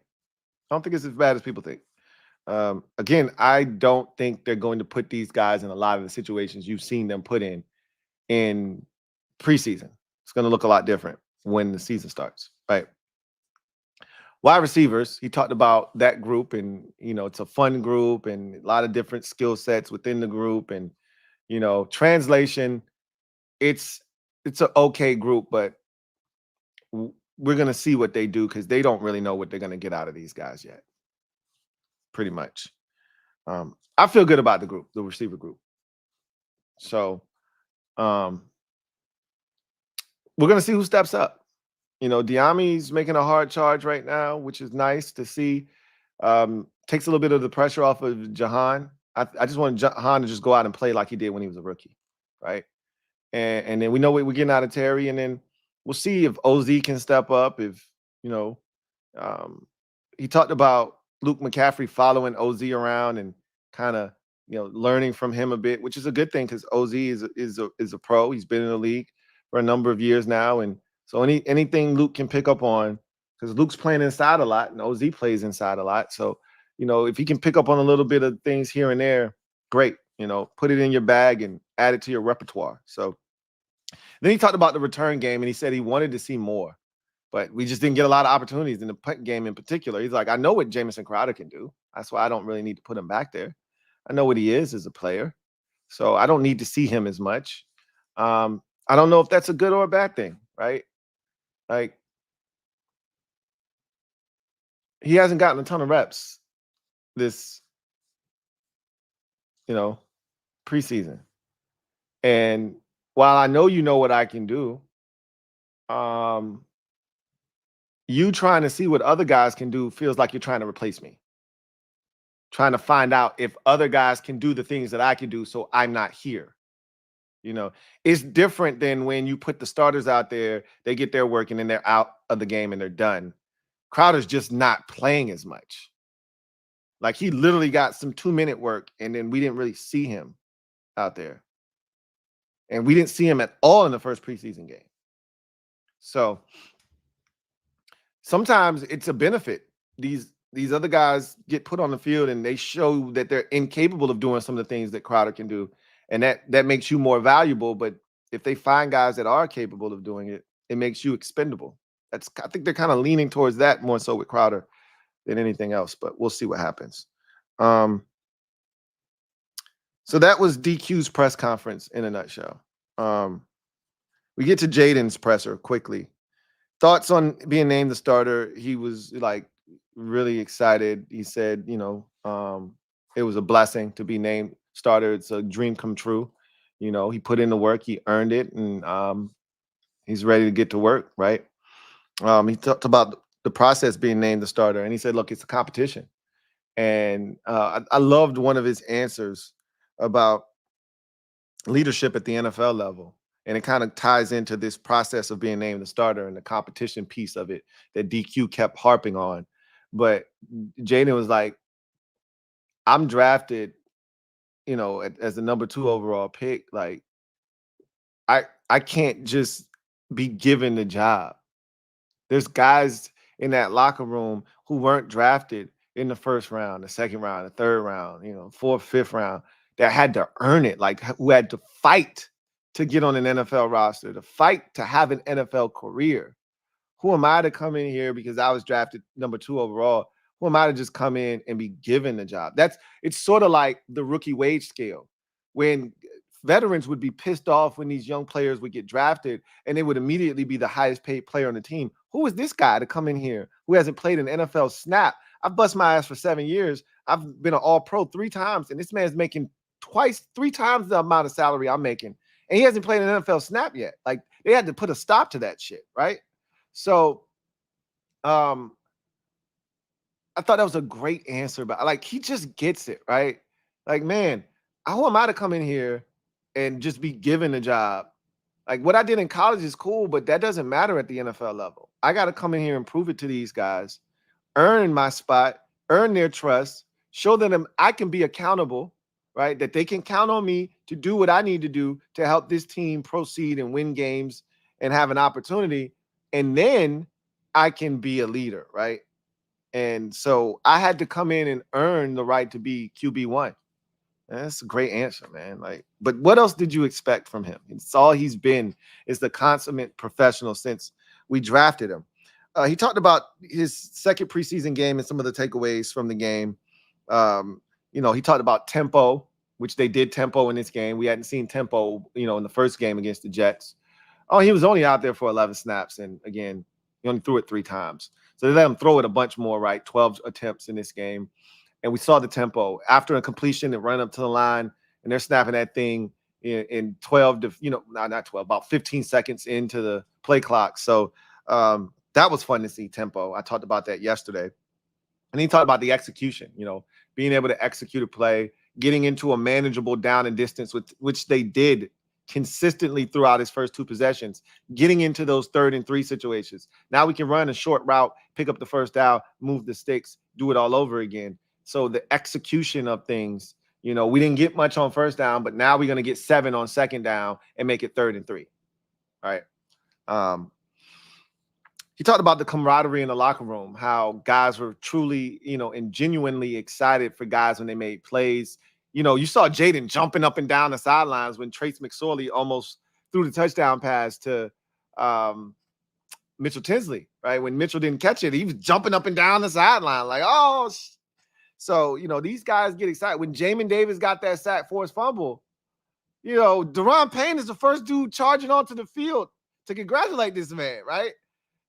Again, I don't think they're going to put these guys in a lot of the situations you've seen them put in preseason. It's going to look a lot different when the season starts, right? Wide receivers, he talked about that group, and it's a fun group and a lot of different skill sets within the group, and translation, it's an okay group, but we're going to see what they do because they don't really know what they're going to get out of these guys yet. Pretty much. I feel good about the receiver group. So we're going to see who steps up. Diami's making a hard charge right now, which is nice to see. Takes a little bit of the pressure off of Jahan. I just want Jahan to just go out and play like he did when he was a rookie, right? And then we know we're getting out of Terry, and then we'll see if OZ can step up. If he talked about Luke McCaffrey following OZ around and kind of learning from him a bit, which is a good thing because OZ is a pro. He's been in the league for a number of years now, and so anything Luke can pick up on, because Luke's playing inside a lot and OZ plays inside a lot. So, if he can pick up on a little bit of things here and there, great. Put it in your bag and add it to your repertoire. So then he talked about the return game, and he said he wanted to see more, but we just didn't get a lot of opportunities in the punt game in particular. He's like, I know what Jamison Crowder can do. That's why I don't really need to put him back there. I know what he is as a player. So I don't need to see him as much. I don't know if that's a good or a bad thing, right? Like, he hasn't gotten a ton of reps this, preseason. And while I know what I can do, you trying to see what other guys can do feels like you're trying to replace me. Trying to find out if other guys can do the things that I can do so I'm not here. It's different than when you put the starters out there, they get their work, and then they're out of the game and they're done. Crowder's just not playing as much. Like, he literally got some 2-minute work, and then we didn't really see him out there. And we didn't see him at all in the first preseason game. So sometimes it's a benefit. These other guys get put on the field and they show that they're incapable of doing some of the things that Crowder can do. And that makes you more valuable. But if they find guys that are capable of doing it, it makes you expendable. I think they're kind of leaning towards that more so with Crowder than anything else, but we'll see what happens. So that was DQ's press conference in a nutshell. We get to Jaden's presser quickly. Thoughts on being named the starter? He was like really excited. He said, it was a blessing to be named starter. It's a dream come true. He put in the work, he earned it, and he's ready to get to work, right? He talked about the process being named the starter, and he said, look, it's a competition. And I loved one of his answers about leadership at the NFL level. And it kind of ties into this process of being named the starter and the competition piece of it that DQ kept harping on. But Jayden was like, I'm drafted, as the number 2 overall pick. Like, I can't just be given the job. There's guys in that locker room who weren't drafted in the first round, the second round, the third round, 4th, 5th round, that had to earn it, like who had to fight to get on an NFL roster, to fight to have an NFL career. Who am I to come in here because I was drafted number 2 overall? Who am I to just come in and be given the job? It's sort of like the rookie wage scale, when veterans would be pissed off when these young players would get drafted and they would immediately be the highest paid player on the team. Who is this guy to come in here who hasn't played an NFL snap? I've bust my ass for 7 years. I've been an all-pro 3 times, and this man's making 3 times the amount of salary I'm making. And he hasn't played an NFL snap yet. Like, they had to put a stop to that shit, right? So I I thought that was a great answer, but like he just gets it, right? Like, man, who am I to come in here and just be given a job? Like what I did in college is cool, but that doesn't matter at the NFL level. I got to come in here and prove it to these guys, earn my spot, earn their trust, show them I can be accountable, right? That they can count on me to do what I need to do to help this team proceed and win games and have an opportunity. And then I can be a leader, right? And so I had to come in and earn the right to be QB1. That's a great answer, man. Like, but what else did you expect from him? It's all he's been is the consummate professional since we drafted him. He talked about his second preseason game and some of the takeaways from the game. He talked about tempo, which they did tempo in this game. We hadn't seen tempo, in the first game against the Jets. Oh, he was only out there for 11 snaps. And again, he only threw it 3 times. So they let him throw it a bunch more, right? 12 attempts in this game. And we saw the tempo after a completion and run up to the line, and they're snapping that thing in 12 to, not 12, about 15 seconds into the play clock. So that was fun to see tempo. I talked about that yesterday. And he talked about the execution, being able to execute a play, getting into a manageable down and distance, which they did consistently throughout his first 2 possessions, getting into those 3rd and 3 situations. Now we can run a short route, pick up the first down, move the sticks, do it all over again. So the execution of things, we didn't get much on first down, but now we're going to get 7 on second down and make it 3rd and 3. All right. He talked about the camaraderie in the locker room, how guys were truly, and genuinely excited for guys when they made plays. You saw Jayden jumping up and down the sidelines when Trace McSorley almost threw the touchdown pass to Mitchell Tinsley, right? When Mitchell didn't catch it, he was jumping up and down the sideline like, oh, so, these guys get excited. When Jamin Davis got that sack for his fumble, Deron Payne is the first dude charging onto the field to congratulate this man, right?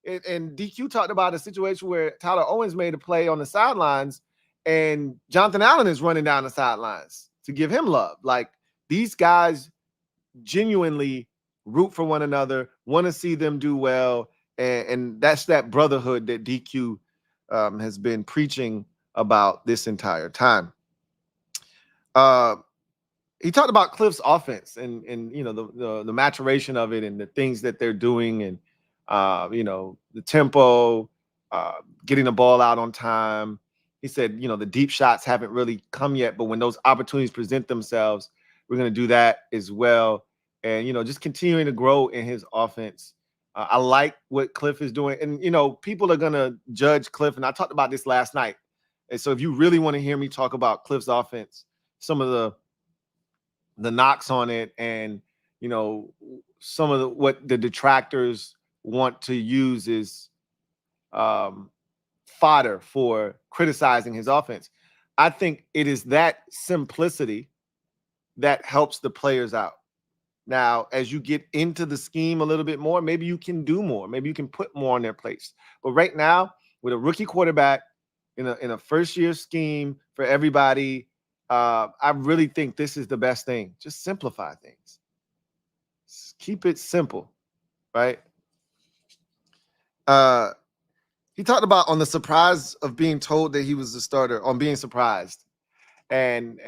And DQ talked about a situation where Tyler Owens made a play on the sidelines and Jonathan Allen is running down the sidelines to give him love. Like, these guys genuinely root for one another, want to see them do well. And that's that brotherhood that DQ has been preaching about this entire time. He talked about Cliff's offense and the maturation of it and the things that they're doing and the tempo, getting the ball out on time. He said, the deep shots haven't really come yet, but when those opportunities present themselves, we're going to do that as well. And, just continuing to grow in his offense. I like what Cliff is doing. And, people are going to judge Cliff. And I talked about this last night. And so if you really want to hear me talk about Cliff's offense, some of the knocks on it and, some of what the detractors want to use is fodder for criticizing his offense. I think it is that simplicity that helps the players out. Now, as you get into the scheme a little bit more, maybe you can do more. Maybe you can put more on their plates. But right now, with a rookie quarterback in a first-year scheme for everybody, I really think this is the best thing. Just simplify things. Just keep it simple, right? He talked about on the surprise of being told that he was the starter, on being surprised. And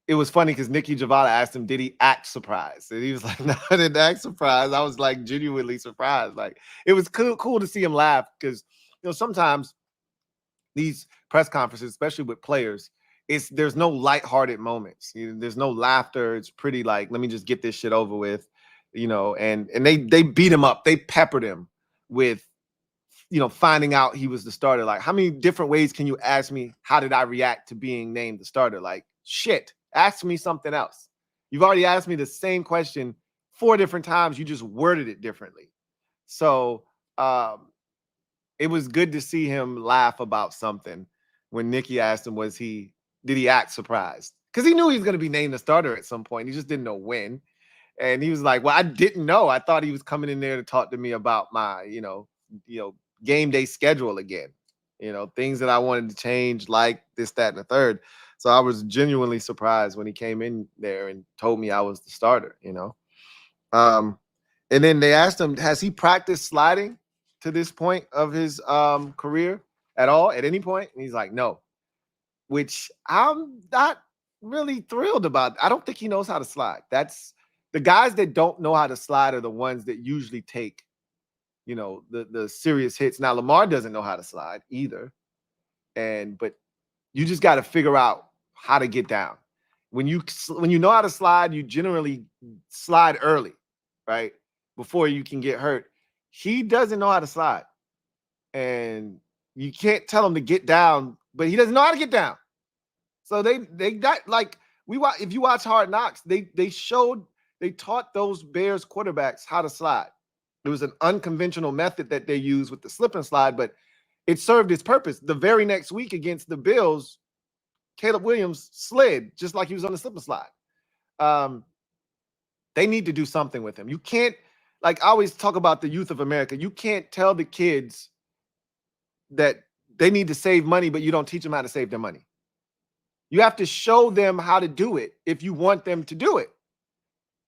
it was funny because Nikki Javala asked him, did he act surprised? And he was like, no, I didn't act surprised. I was like genuinely surprised. Like, it was cool to see him laugh because, sometimes these press conferences, especially with players, there's no lighthearted moments. There's no laughter. It's pretty like, let me just get this shit over with, and they beat him up. They peppered him with, finding out he was the starter. Like, how many different ways can you ask me, how did I react to being named the starter? Like, shit, ask me something else. You've already asked me the same question 4 different times. You just worded it differently. So it was good to see him laugh about something when Nikki asked him, did he act surprised? Because he knew he was going to be named the starter at some point. He just didn't know when. And he was like, well, I didn't know. I thought he was coming in there to talk to me about my, game day schedule again, things that I wanted to change, like this, that, and the third. So I was genuinely surprised when he came in there and told me I was the starter, and then they asked him, has he practiced sliding to this point of his career? at all at any point? And he's like, no, which I'm not really thrilled about. I don't think he knows how to slide. That's the guys that don't know how to slide are the ones that usually take, the serious hits. Now, Lamar doesn't know how to slide either. But you just got to figure out how to get down. When you know how to slide, you generally slide early, right? Before you can get hurt. He doesn't know how to slide. And you can't tell him to get down, but he doesn't know how to get down. So they got if you watch Hard Knocks, they taught those Bears quarterbacks how to slide. It was an unconventional method that they used with the slip and slide, but it served its purpose. The very next week against the Bills, Caleb Williams slid just like he was on the slip and slide. They need to do something with him. You can't, I always talk about the youth of America. You can't tell the kids that they need to save money, but you don't teach them how to save their money. You have to show them how to do it if you want them to do it.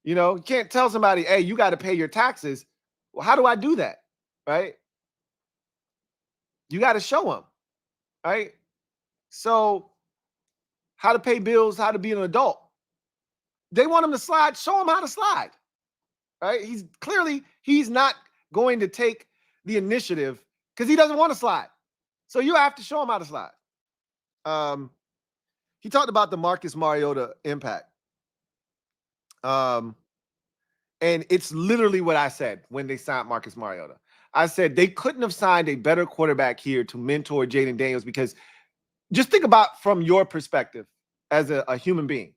You can't tell somebody, hey, you got to pay your taxes. Well, how do I do that? Right? You got to show them. Right? So how to pay bills, how to be an adult. They want him to slide. Show him how to slide. Right? He's not going to take the initiative because he doesn't want to slide. So you have to show him how to slide. He talked about the Marcus Mariota impact. And it's literally what I said when they signed Marcus Mariota. I said they couldn't have signed a better quarterback here to mentor Jayden Daniels, because just think about from your perspective as a human being.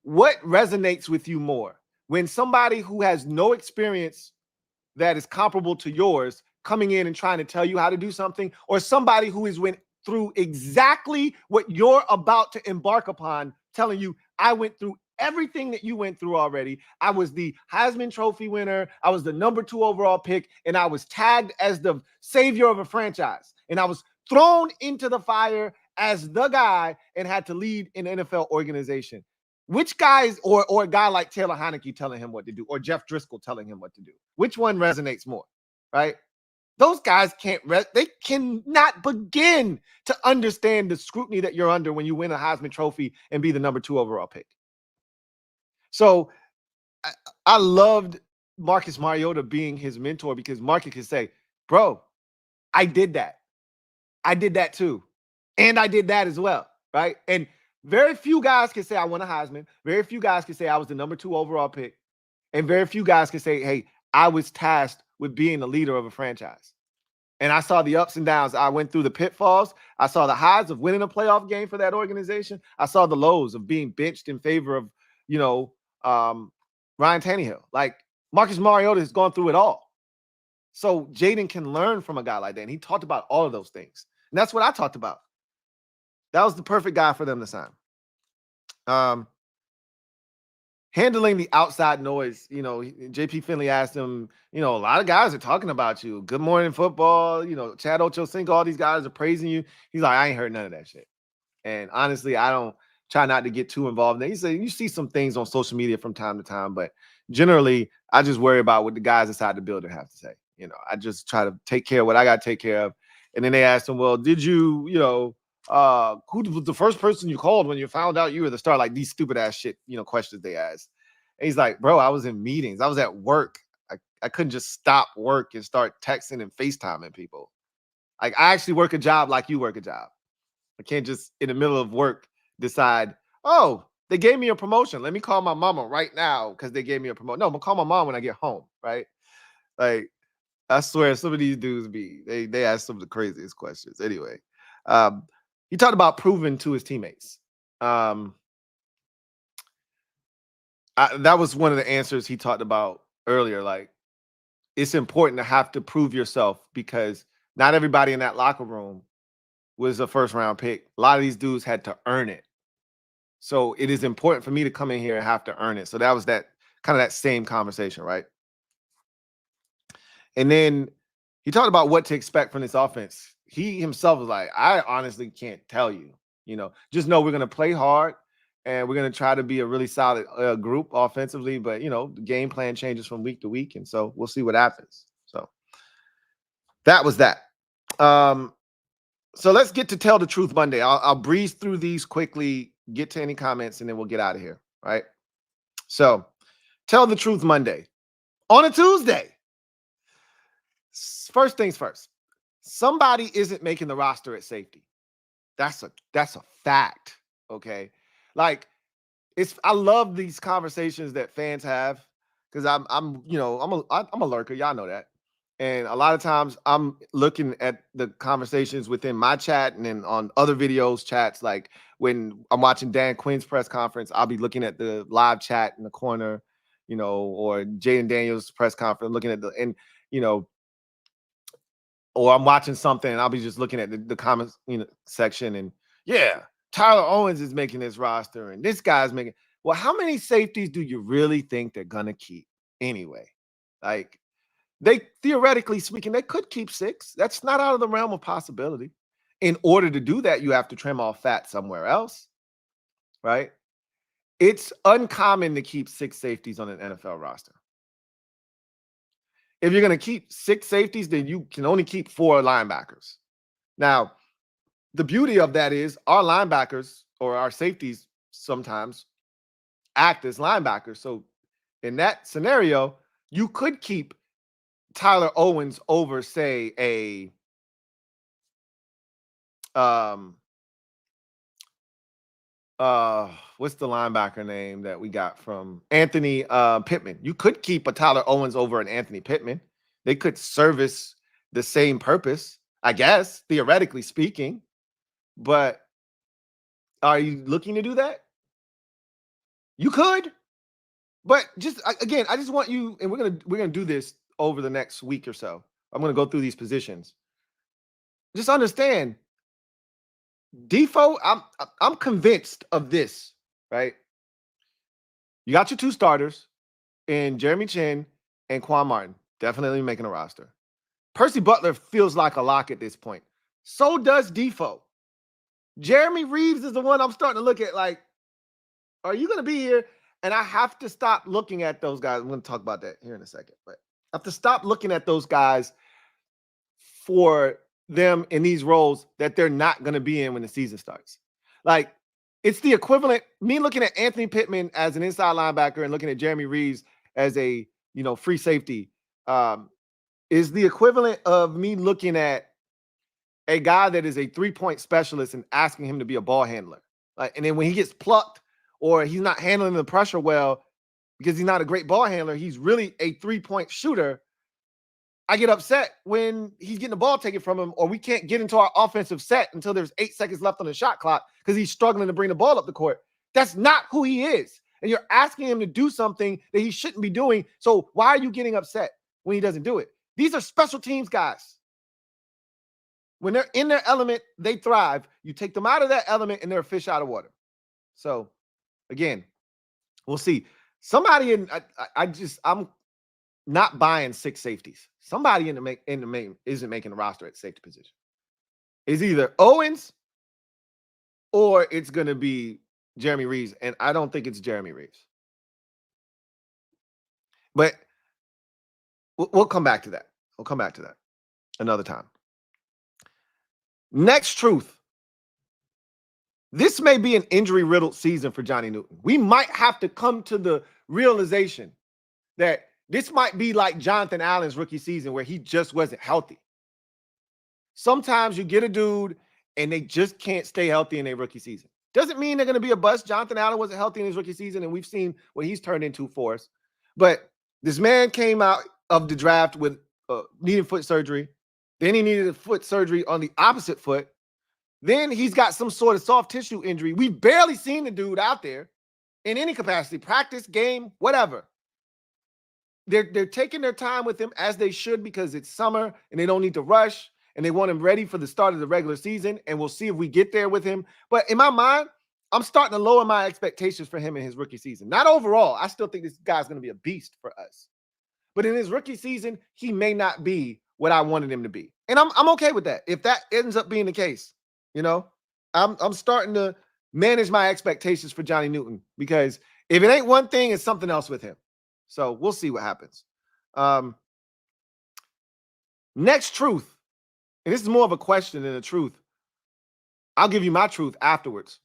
What resonates with you more? When somebody who has no experience that is comparable to yours coming in and trying to tell you how to do something, or somebody who has went through exactly what you're about to embark upon, telling you, I went through everything that you went through already. I was the Heisman Trophy winner. I was the number 2 overall pick, and I was tagged as the savior of a franchise. And I was thrown into the fire as the guy and had to lead an NFL organization. Which guys, or a guy like Taylor Heineke telling him what to do, or Jeff Driscoll telling him what to do? Which one resonates more, right? Those guys they cannot begin to understand the scrutiny that you're under when you win a Heisman Trophy and be the number 2 overall pick. So I loved Marcus Mariota being his mentor, because Marcus can say, bro, I did that. I did that too. And I did that as well, right? And very few guys can say I won a Heisman. Very few guys can say I was the number 2 overall pick. And very few guys can say, hey, I was tasked with being the leader of a franchise. And I saw the ups and downs. I went through the pitfalls. I saw the highs of winning a playoff game for that organization. I saw the lows of being benched in favor of, Ryan Tannehill. Like, Marcus Mariota has gone through it all. So Jayden can learn from a guy like that. And he talked about all of those things. And that's what I talked about. That was the perfect guy for them to sign. Handling the outside noise, JP Finley asked him, a lot of guys are talking about you. Good Morning Football, Chad Ochocinco, all these guys are praising you. He's like, I ain't heard none of that shit. And honestly, I don't try not to get too involved. And he said, you see some things on social media from time to time, but generally, I just worry about what the guys inside the building have to say. I just try to take care of what I got to take care of. And then they asked him, well, did you, who was the first person you called when you found out you were the star? Like these stupid ass shit, questions they asked. And he's like, bro, I was in meetings. I was at work. I couldn't just stop work and start texting and FaceTiming people. Like, I actually work a job like you work a job. I can't just in the middle of work decide, oh, they gave me a promotion. Let me call my mama right now because they gave me a promotion. No, I'm gonna call my mom when I get home, right? Like, I swear some of these dudes they ask some of the craziest questions. Anyway, he talked about proving to his teammates. That was one of the answers he talked about earlier. Like, it's important to have to prove yourself because not everybody in that locker room was a first round pick. A lot of these dudes had to earn it. So it is important for me to come in here and have to earn it. So that was that kind of that same conversation, right? And then he talked about what to expect from this offense. He himself was like, I honestly can't tell you, just know we're going to play hard and we're going to try to be a really solid group offensively. But, the game plan changes from week to week. And so we'll see what happens. So that was that. So let's get to Tell the Truth Monday. I'll breeze through these quickly, get to any comments, and then we'll get out of here. Right. So Tell the Truth Monday on a Tuesday. First things first. Somebody isn't making the roster at safety. That's a fact. Okay. Like, I love these conversations that fans have because I'm a lurker. Y'all know that. And a lot of times I'm looking at the conversations within my chat and then on other videos, chats. Like when I'm watching Dan Quinn's press conference, I'll be looking at the live chat in the corner, or Jayden Daniels' press conference, looking at or I'm watching something and I'll be just looking at the comments, section, and yeah, Tyler Owens is making this roster and this guy's making. Well, how many safeties do you really think they're gonna keep anyway? Like, they theoretically speaking, they could keep 6. That's not out of the realm of possibility. In order to do that, you have to trim off fat somewhere else, right? It's uncommon to keep 6 safeties on an NFL roster. If you're going to keep 6 safeties, then you can only keep 4 linebackers. Now, the beauty of that is our linebackers or our safeties sometimes act as linebackers. So in that scenario, you could keep Tyler Owens over, say, what's the linebacker name that we got from Anthony Pittman? You could keep a Tyler Owens over an Anthony Pittman. They could service the same purpose, I guess, theoretically speaking. But are you looking to do that? You could. But just again, I just want you, and we're gonna do this over the next week or so. I'm gonna go through these positions. Just understand, Defoe, I'm convinced of this, right? You got your 2 starters in Jeremy Chin and Quan Martin, definitely making a roster. Percy Butler feels like a lock at this point. So does Defoe. Jeremy Reeves is the one I'm starting to look at like, are you going to be here? And I have to stop looking at those guys. I'm going to talk about that here in a second. But I have to stop looking at those guys for them in these roles that they're not going to be in when the season starts. Like, it's the equivalent, me looking at Anthony Pittman as an inside linebacker and looking at Jeremy Reeves as a, free safety, is the equivalent of me looking at a guy that is a 3-point specialist and asking him to be a ball handler. Like, and then when he gets plucked or he's not handling the pressure well because he's not a great ball handler, he's really a 3-point shooter. I get upset when he's getting the ball taken from him, or we can't get into our offensive set until there's 8 seconds left on the shot clock because he's struggling to bring the ball up the court. That's not who he is. And you're asking him to do something that he shouldn't be doing. So why are you getting upset when he doesn't do it? These are special teams guys. When they're in their element, they thrive. You take them out of that element and they're a fish out of water. So again, we'll see. Somebody I'm not buying 6 safeties. Somebody in the main isn't making the roster at safety position. It's either Owens or it's going to be Jeremy Reeves, and I don't think it's Jeremy Reeves. But we'll come back to that. We'll come back to that another time. Next truth. This may be an injury-riddled season for Johnny Newton. We might have to come to the realization that this might be like Jonathan Allen's rookie season where he just wasn't healthy. Sometimes you get a dude and they just can't stay healthy in their rookie season. Doesn't mean they're going to be a bust. Jonathan Allen wasn't healthy in his rookie season, and we've seen what he's turned into for us. But this man came out of the draft with needing foot surgery. Then he needed a foot surgery on the opposite foot. Then he's got some sort of soft tissue injury. We've barely seen the dude out there in any capacity, practice, game, whatever. They're taking their time with him as they should because it's summer and they don't need to rush and they want him ready for the start of the regular season. And we'll see if we get there with him. But in my mind, I'm starting to lower my expectations for him in his rookie season. Not overall. I still think this guy's going to be a beast for us. But in his rookie season, he may not be what I wanted him to be. And I'm okay with that. If that ends up being the case, I'm starting to manage my expectations for Johnny Newton because if it ain't one thing, it's something else with him. So we'll see what happens. Next truth, and this is more of a question than a truth. I'll give you my truth afterwards.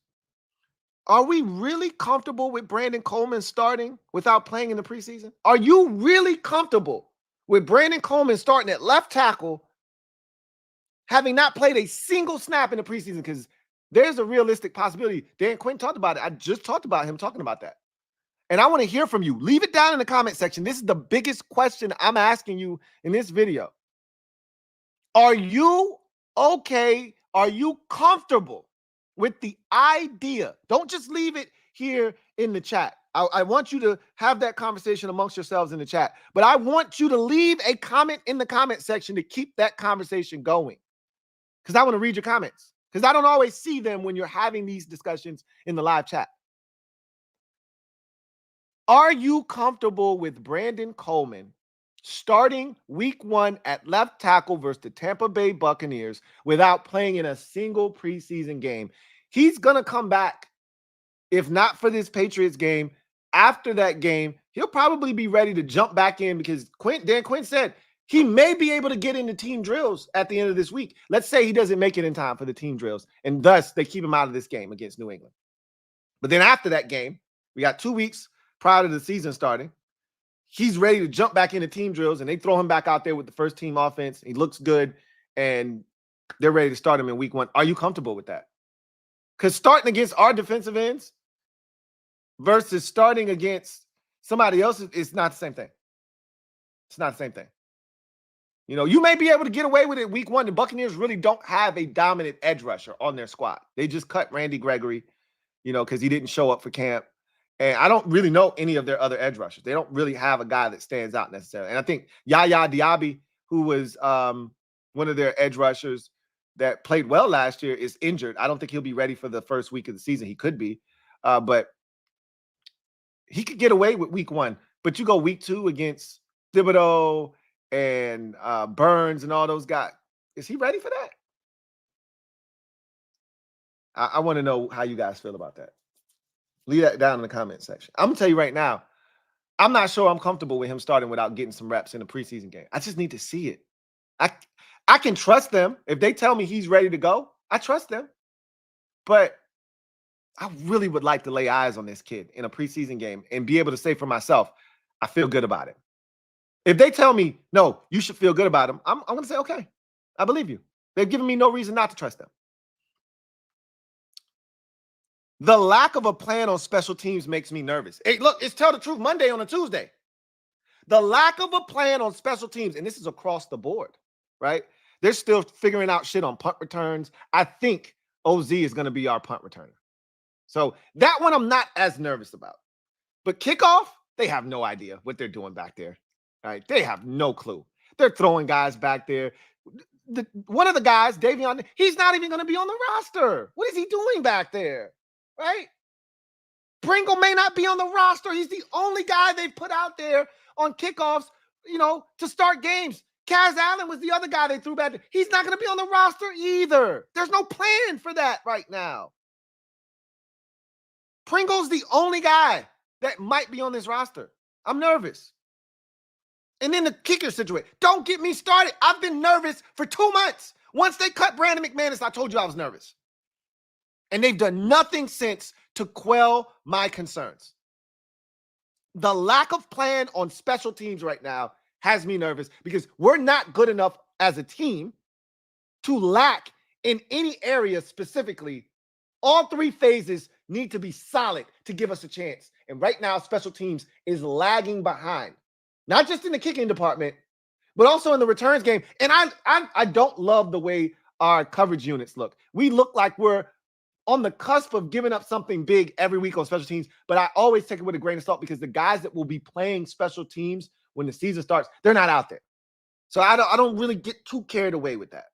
Are we really comfortable with Brandon Coleman starting without playing in the preseason? Are you really comfortable with Brandon Coleman starting at left tackle, having not played a single snap in the preseason? Because there's a realistic possibility. Dan Quinn talked about it. I just talked about him talking about that. And I want to hear from you. Leave it down in the comment section. This is the biggest question I'm asking you in this video. Are you okay? Are you comfortable with the idea? Don't just leave it here in the chat. I want you to have that conversation amongst yourselves in the chat. But I want you to leave a comment in the comment section to keep that conversation going. Because I want to read your comments. Because I don't always see them when you're having these discussions in the live chat. Are you comfortable with Brandon Coleman starting week 1 at left tackle versus the Tampa Bay Buccaneers without playing in a single preseason game? He's going to come back, if not for this Patriots game. After that game, he'll probably be ready to jump back in because Dan Quinn said he may be able to get into team drills at the end of this week. Let's say he doesn't make it in time for the team drills, and thus they keep him out of this game against New England. But then after that game, we got 2 weeks prior to the season starting. He's ready to jump back into team drills, and they throw him back out there with the first team offense. He looks good, and they're ready to start him in week 1. Are you comfortable with that? Because starting against our defensive ends versus starting against somebody else, it's not the same thing. It's not the same thing. You know, you may be able to get away with it week 1. The Buccaneers really don't have a dominant edge rusher on their squad. They just cut Randy Gregory, you know, because he didn't show up for camp. And I don't really know any of their other edge rushers. They don't really have a guy that stands out necessarily. And I think Yaya Diaby, who was one of their edge rushers that played well last year, is injured. I don't think he'll be ready for the first week of the season. He could be. But he could get away with week 1. But you go week 2 against Thibodeau and Burns and all those guys. Is he ready for that? I want to know how you guys feel about that. Leave that down in the comment section. I'm going to tell you right now, I'm not sure I'm comfortable with him starting without getting some reps in the preseason game. I just need to see it. I can trust them. If they tell me he's ready to go, I trust them. But I really would like to lay eyes on this kid in a preseason game and be able to say for myself, I feel good about it. If they tell me, no, you should feel good about him, I'm going to say, okay, I believe you. They've given me no reason not to trust them. The lack of a plan on special teams makes me nervous. Hey, look, it's Tell the Truth Monday on a Tuesday. The lack of a plan on special teams, and this is across the board, right? They're still figuring out shit on punt returns. I think OZ is going to be our punt returner. So that one I'm not as nervous about. But kickoff, they have no idea what they're doing back there. Right? They have no clue. They're throwing guys back there. One of the guys, Davion, he's not even going to be on the roster. What is he doing back there? Right? Pringle may not be on the roster. He's the only guy they've put out there on kickoffs, you know, to start games. Kaz Allen was the other guy they threw back there. He's not going to be on the roster either. There's no plan for that right now. Pringle's the only guy that might be on this roster. I'm nervous. And then the kicker situation. Don't get me started. I've been nervous for 2 months. Once they cut Brandon McManus, I told you I was nervous. And they've done nothing since to quell my concerns. The lack of plan on special teams right now has me nervous because we're not good enough as a team to lack in any area specifically. All 3 phases need to be solid to give us a chance. And right now, special teams is lagging behind. Not just in the kicking department, but also in the returns game. And I don't love the way our coverage units look. We look like we're on the cusp of giving up something big every week on special teams, but I always take it with a grain of salt because the guys that will be playing special teams when the season starts, they're not out there. So I don't really get too carried away with that.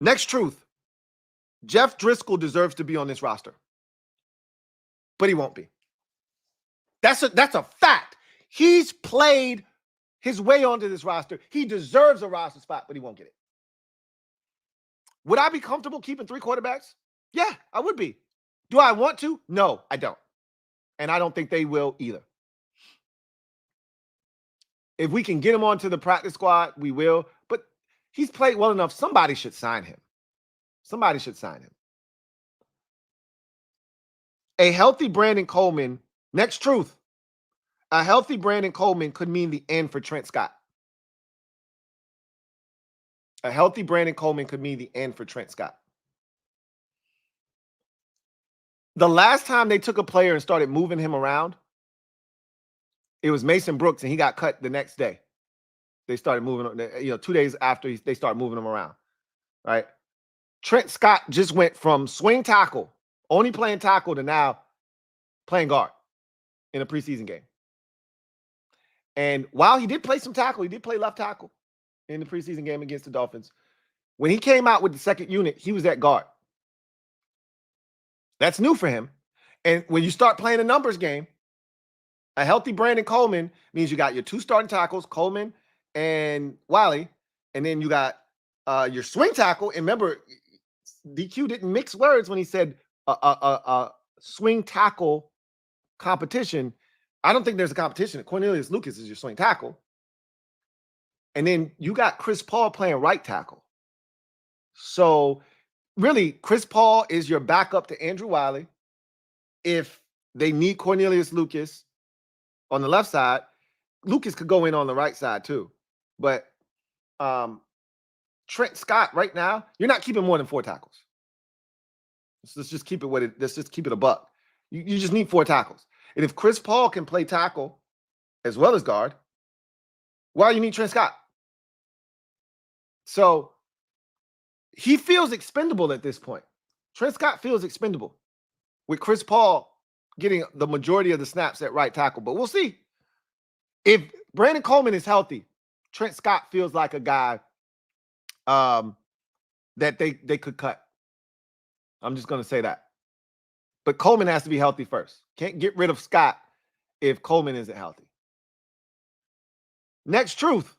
Next truth. Jeff Driscoll deserves to be on this roster, but he won't be. That's a fact. He's played his way onto this roster. He deserves a roster spot, but he won't get it. Would I be comfortable keeping 3 quarterbacks? Yeah, I would be. Do I want to? No, I don't. And I don't think they will either. If we can get him onto the practice squad, we will. But He's played well enough. Somebody should sign him. Somebody should sign him. A healthy Brandon Coleman, next truth, a healthy Brandon Coleman could mean the end for Trent Scott. A healthy Brandon Coleman could mean the end for Trent Scott. The last time they took a player and started moving him around, it was Mason Brooks, and he got cut the next day. They started moving, 2 days after they started moving him around, right? Trent Scott just went from swing tackle, only playing tackle, to now playing guard in a preseason game. And while he did play some tackle, he did play left tackle in the preseason game against the Dolphins. When he came out with the second unit, he was at guard. That's new for him. And when you start playing a numbers game, a healthy Brandon Coleman means you got your 2 starting tackles, Coleman and Wiley, and then you got your swing tackle. And remember, DQ didn't mix words when he said swing tackle competition. I don't think there's a competition. Cornelius Lucas is your swing tackle. And then you got Chris Paul playing right tackle. So really, Chris Paul is your backup to Andrew Wiley. If they need Cornelius Lucas on the left side, Lucas could go in on the right side too. But Trent Scott right now, you're not keeping more than 4 tackles. Let's just keep it let's just keep it a buck. You just need 4 tackles. And if Chris Paul can play tackle as well as guard, why do you need Trent Scott? So he feels expendable at this point. Trent Scott feels expendable with Chris Paul getting the majority of the snaps at right tackle. But we'll see. If Brandon Coleman is healthy, Trent Scott feels like a guy that they could cut. I'm just going to say that. But Coleman has to be healthy first. Can't get rid of Scott if Coleman isn't healthy. Next truth.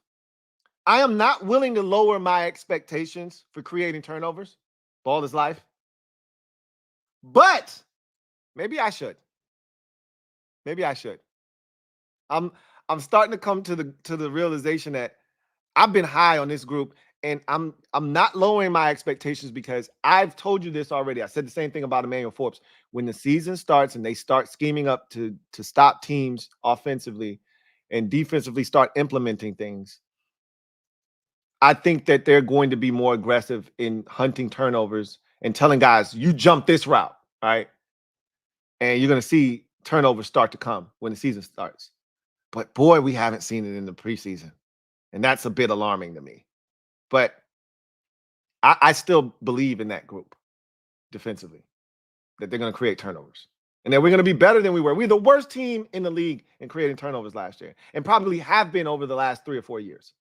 I am not willing to lower my expectations for creating turnovers. Ball is life. But maybe I should. Maybe I should. I'm starting to come to the realization that I've been high on this group, and I'm not lowering my expectations because I've told you this already. I said the same thing about Emmanuel Forbes. When the season starts and they start scheming up to stop teams offensively and defensively start implementing things, I think that they're going to be more aggressive in hunting turnovers and telling guys, you jump this route, right? And you're going to see turnovers start to come when the season starts. But boy, we haven't seen it in the preseason. And that's a bit alarming to me. But I still believe in that group defensively, that they're going to create turnovers. And that we're going to be better than we were. We're the worst team in the league in creating turnovers last year, and probably have been over the last 3 or 4 years.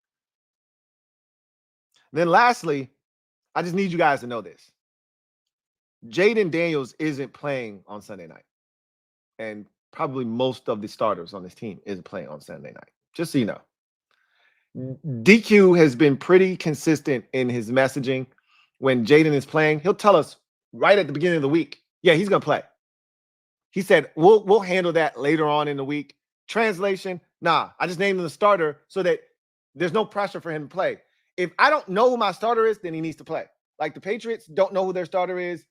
Then lastly, I just need you guys to know this. Jayden Daniels isn't playing on Sunday night. And probably most of the starters on this team isn't playing on Sunday night. Just so you know. DQ has been pretty consistent in his messaging. When Jayden is playing, he'll tell us right at the beginning of the week, yeah, he's going to play. He said, we'll handle that later on in the week. Translation, nah, I just named him the starter so that there's no pressure for him to play. If I don't know who my starter is, then he needs to play. Like the Patriots don't know who their starter is.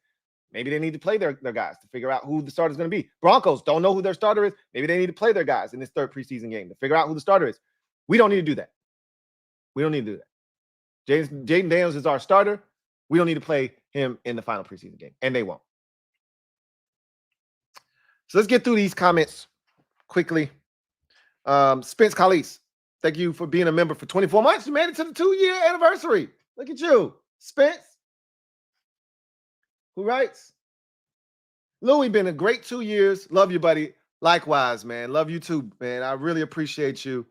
Maybe they need to play their guys to figure out who the starter is going to be. Broncos don't know who their starter is. Maybe they need to play their guys in this 3rd preseason game to figure out who the starter is. We don't need to do that. We don't need to do that. Jayden Daniels is our starter. We don't need to play him in the final preseason game, and they won't. So let's get through these comments quickly. Spence Calise, thank you for being a member for 24 months. You made it to the 2-year anniversary. Look at you, Spence. Who writes? Louie, been a great 2 years. Love you, buddy. Likewise, man. Love you too, man. I really appreciate you.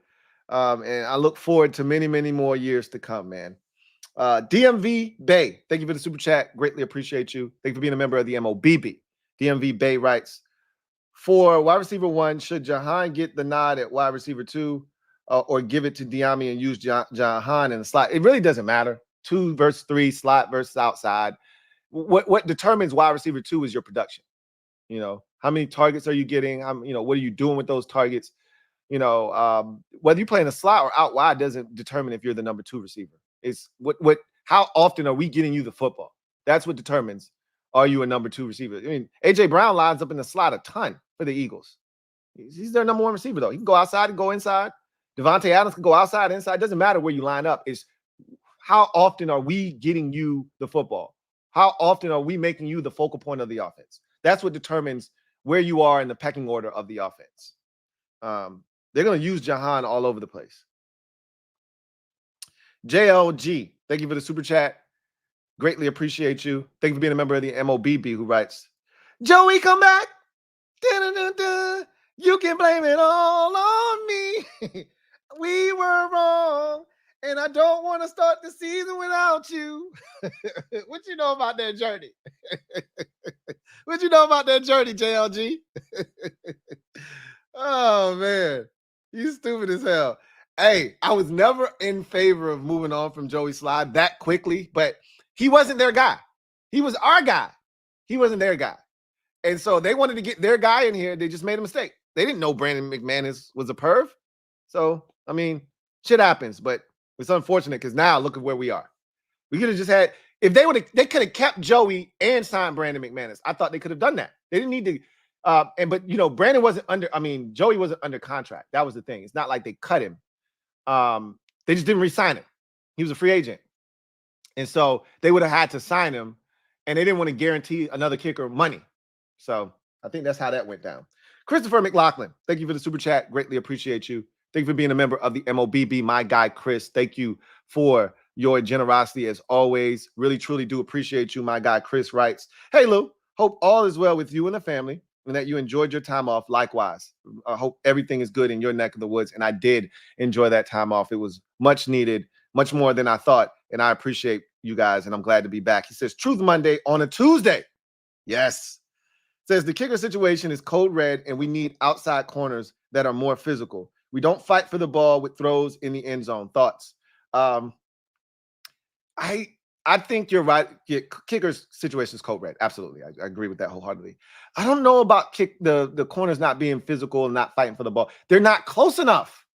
And I look forward to many, many more years to come, man. DMV Bay, thank you for the super chat. Greatly appreciate you. Thank you for being a member of the MOBB. DMV Bay writes, for wide receiver 1, should Jahan get the nod at wide receiver 2 or give it to Diami and use Jahan in the slot? It really doesn't matter. 2 versus 3, slot versus outside. What determines wide receiver 2 is your production. You know, how many targets are you getting? What are you doing with those targets? Whether you play in a slot or out wide doesn't determine if you're the number 2 receiver. It's how often are we getting you the football? That's what determines, are you a number 2 receiver? I mean, A.J. Brown lines up in the slot a ton for the Eagles. He's their number 1 receiver, though. He can go outside and go inside. Devontae Adams can go outside, inside. It doesn't matter where you line up. It's how often are we getting you the football? How often are we making you the focal point of the offense? That's what determines where you are in the pecking order of the offense. They're going to use Jahan all over the place. JLG, thank you for the super chat. Greatly appreciate you. Thank you for being a member of the MOBB, who writes, Joey, come back. Da-da-da-da. You can blame it all on me. We were wrong, and I don't want to start the season without you. What you know about that journey? What you know about that journey, JLG? Oh, man. You stupid as hell. Hey, I was never in favor of moving on from Joey Slye that quickly, but he wasn't their guy. He was our guy. He wasn't their guy. And so they wanted to get their guy in here. They just made a mistake. They didn't know Brandon McManus was a perv. So, I mean, shit happens, but it's unfortunate because now look at where we are. We could have just had, if they could have kept Joey and signed Brandon McManus. I thought they could have done that. They didn't need to. But Brandon wasn't Joey wasn't under contract. That was the thing. It's not like they cut him. They just didn't re-sign him. He was a free agent. And so they would have had to sign him, and they didn't want to guarantee another kicker money. So I think that's how that went down. Christopher McLaughlin, thank you for the super chat. Greatly appreciate you. Thank you for being a member of the MOBB. My guy, Chris, thank you for your generosity as always. Really, truly do appreciate you. My guy, Chris writes, hey, Lou, hope all is well with you and the family and that you enjoyed your time off. Likewise, I hope everything is good in your neck of the woods. And I did enjoy that time off. It was much needed, much more than I thought. And I appreciate you guys, and I'm glad to be back. He says, Truth Monday on a Tuesday. Yes. Says the kicker situation is code red, and we need outside corners that are more physical. We don't fight for the ball with throws in the end zone. Thoughts? I think you're right. Yeah, kicker's situation is code red. Absolutely. I agree with that wholeheartedly. I don't know about the corners not being physical and not fighting for the ball. They're not close enough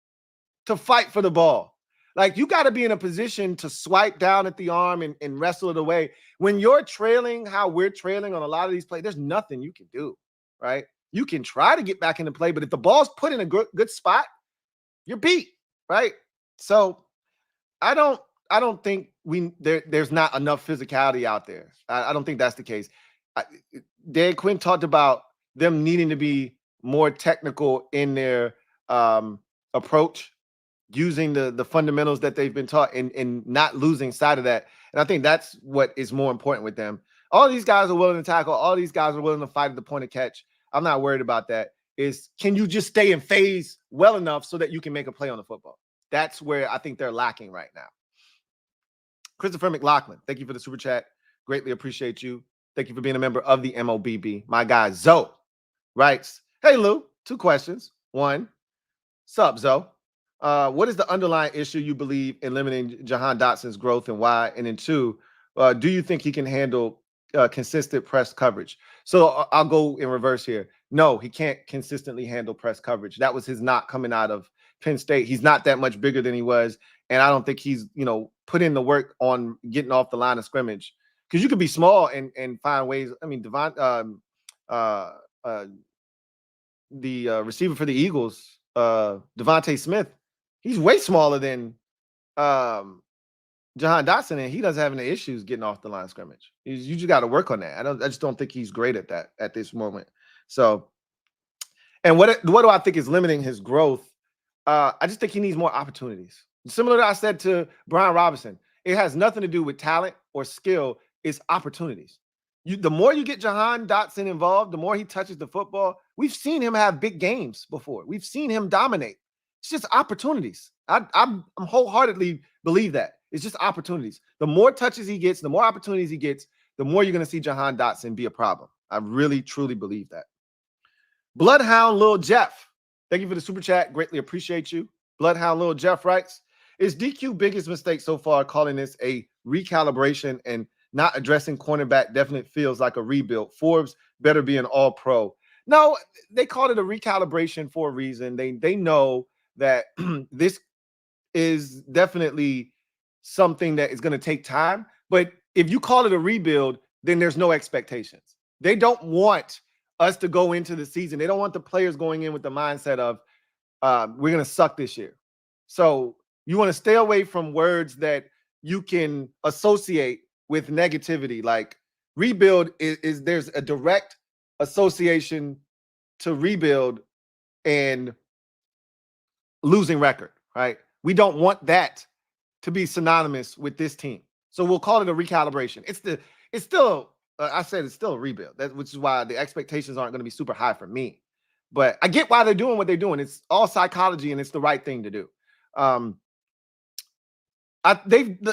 to fight for the ball. Like, you got to be in a position to swipe down at the arm and wrestle it away. When you're trailing, how we're trailing on a lot of these plays, there's nothing you can do, right? You can try to get back into play, but if the ball's put in a good spot, you're beat, right? So I don't think there's not enough physicality out there. I don't think that's the case. Dan Quinn talked about them needing to be more technical in their approach, using the fundamentals that they've been taught and not losing sight of that. And I think that's what is more important with them. All these guys are willing to tackle. All these guys are willing to fight at the point of catch. I'm not worried about that. Can you just stay in phase well enough so that you can make a play on the football? That's where I think they're lacking right now. Christopher McLaughlin, thank you for the super chat. Greatly appreciate you. Thank you for being a member of the MOBB. My guy, Zoe, writes, hey, Lou, 2 questions. 1, sup, Zoe? What is the underlying issue you believe in limiting Jahan Dotson's growth, and why? And then 2, do you think he can handle consistent press coverage? So I'll go in reverse here. No, he can't consistently handle press coverage. That was his knock coming out of Penn State. He's not that much bigger than he was, and I don't think he's put in the work on getting off the line of scrimmage, because you could be small and find ways. I mean, the receiver for the Eagles, Devontae Smith, he's way smaller than Jahan Dotson, and he doesn't have any issues getting off the line of scrimmage. You just got to work on that. I just don't think he's great at that at this moment. So, and what do I think is limiting his growth? I just think he needs more opportunities. Similar to I said to Brian Robinson, it has nothing to do with talent or skill. It's opportunities. The more you get Jahan Dotson involved, the more he touches the football. We've seen him have big games before. We've seen him dominate. It's just opportunities. I'm wholeheartedly believe that. It's just opportunities. The more touches he gets, the more opportunities he gets, the more you're going to see Jahan Dotson be a problem. I really, truly believe that. Bloodhound Lil Jeff, thank you for the super chat. Greatly appreciate you. Bloodhound Lil Jeff writes, is DQ biggest mistake so far calling this a recalibration and not addressing cornerback? Definitely feels like a rebuild. Forbes better be an all-pro. No, they called it a recalibration for a reason. They know that this is definitely something that is going to take time. But if you call it a rebuild, then there's no expectations. They don't want us to go into the season. They don't want the players going in with the mindset of we're going to suck this year. So you want to stay away from words that you can associate with negativity. Like rebuild is there's a direct association to rebuild and losing record, right? We don't want that to be synonymous with this team. So we'll call it a recalibration. It's still I said it's still a rebuild, which is why the expectations aren't going to be super high for me. But I get why they're doing what they're doing. It's all psychology, and it's the right thing to do.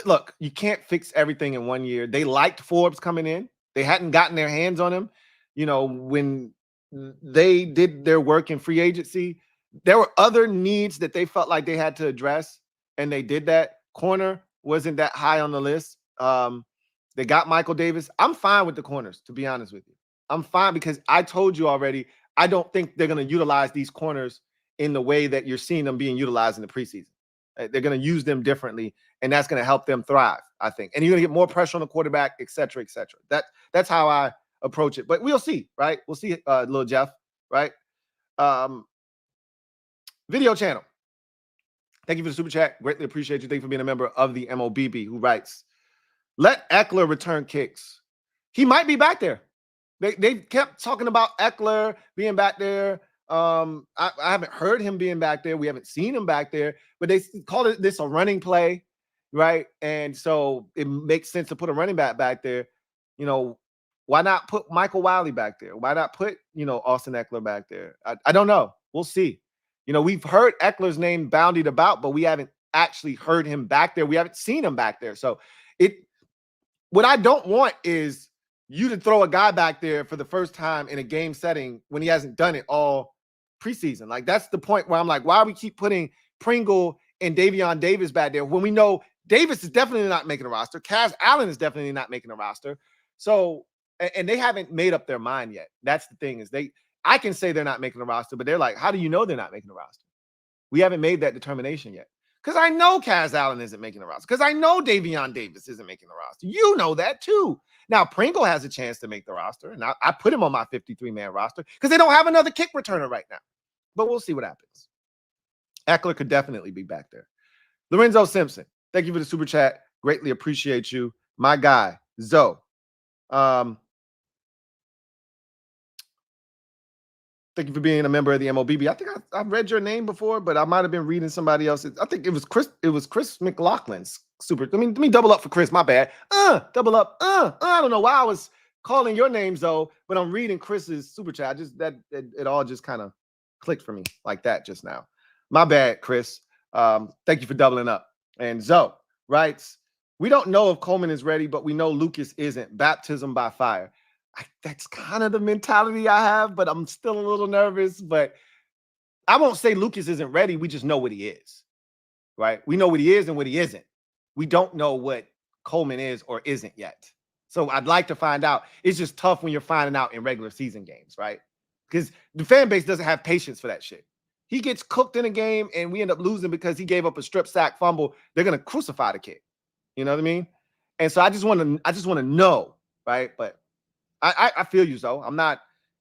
Look, you can't fix everything in 1 year. They liked Forbes coming in. They hadn't gotten their hands on him. You know, when they did their work in free agency, there were other needs that they felt like they had to address, and they did that. Corner wasn't that high on the list. They got Michael Davis. I'm fine with the corners, to be honest with you. I'm fine because I told you already, I don't think they're going to utilize these corners in the way that you're seeing them being utilized in the preseason. They're going to use them differently, and that's going to help them thrive, I think. And you're going to get more pressure on the quarterback, et cetera, et cetera. That's how I approach it. But we'll see, right? We'll see, little Jeff, right? Video channel. Thank you for the super chat. Greatly appreciate you. Thank you for being a member of the MOBB, who writes, let Ekeler return kicks. He might be back there. They kept talking about Ekeler being back there. I haven't heard him being back there. We haven't seen him back there, but they called it this a running play, right? And so it makes sense to put a running back there. You know, why not put Michael Wiley back there? Why not put, Austin Ekeler back there? I don't know. We'll see. We've heard Eckler's name boundied about, but we haven't actually heard him back there. We haven't seen him back there. So what I don't want is you to throw a guy back there for the first time in a game setting when he hasn't done it all preseason. Like, that's the point where I'm like, why do we keep putting Pringle and Davion Davis back there when we know Davis is definitely not making a roster? Kaz Allen is definitely not making a roster. So, and they haven't made up their mind yet. That's the thing is I can say they're not making a roster, but they're like, how do you know they're not making a roster? We haven't made that determination yet. Because I know Kaz Allen isn't making a roster. Because I know Davion Davis isn't making a roster. You know that too. Now, Pringle has a chance to make the roster, and I put him on my 53-man roster because they don't have another kick returner right now. But we'll see what happens. Ekeler could definitely be back there. Lorenzo Simpson, thank you for the super chat. Greatly appreciate you. My guy, Zoe. Thank you for being a member of the MOBB. I think I've read your name before, but I might have been reading somebody else's. I think it was Chris. It was Chris McLaughlin's super. Let me double up for Chris. My bad. Double up. I don't know why I was calling your names though, but I'm reading Chris's super chat. It all just kind of clicked for me like that just now. My bad, Chris. Thank you for doubling up. And Zoe writes, we don't know if Coleman is ready, but we know Lucas isn't. Baptism by fire. That's kind of the mentality I have, but I'm still a little nervous. But I won't say Lucas isn't ready. We just know what he is, right? We know what he is and what he isn't. We don't know what Coleman is or isn't yet. So I'd like to find out. It's just tough when you're finding out in regular season games, right? Because the fan base doesn't have patience for that shit. He gets cooked in a game and we end up losing because he gave up a strip sack fumble. They're going to crucify the kid. You know what I mean? And so I just want to know, right? But I feel you, Zoe.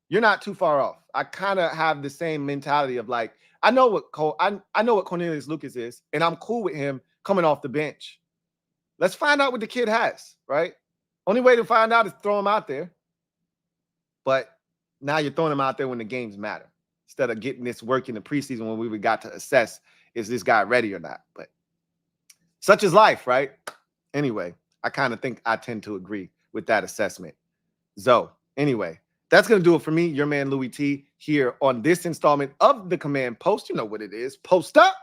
You're not too far off. I kind of have the same mentality of like, I know what Cornelius Lucas is, and I'm cool with him coming off the bench. Let's find out what the kid has, right? Only way to find out is throw him out there. But now you're throwing him out there when the games matter, instead of getting this work in the preseason when we got to assess, is this guy ready or not? But such is life, right? Anyway, I kind of think I tend to agree with that assessment. So anyway, that's going to do it for me, your man Louie T, here on this installment of the Command Post. You know what it is. Post up.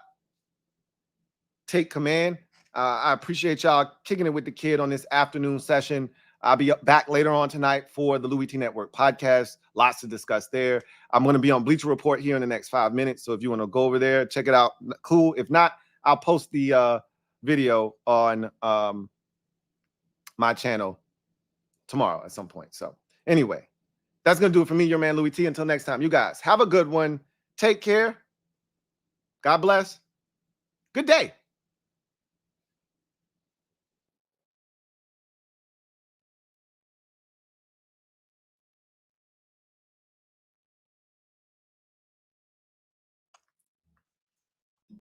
Take command. I appreciate y'all kicking it with the kid on this afternoon session. I'll be back later on tonight for the Louie T Network podcast. Lots to discuss there. I'm going to be on Bleacher Report here in the next 5 minutes. So if you want to go over there, check it out. Cool. If not, I'll post the video on my channel tomorrow at some point. So anyway, that's going to do it for me, your man Louie T. Until next time, you guys have a good one. Take care. God bless. Good day.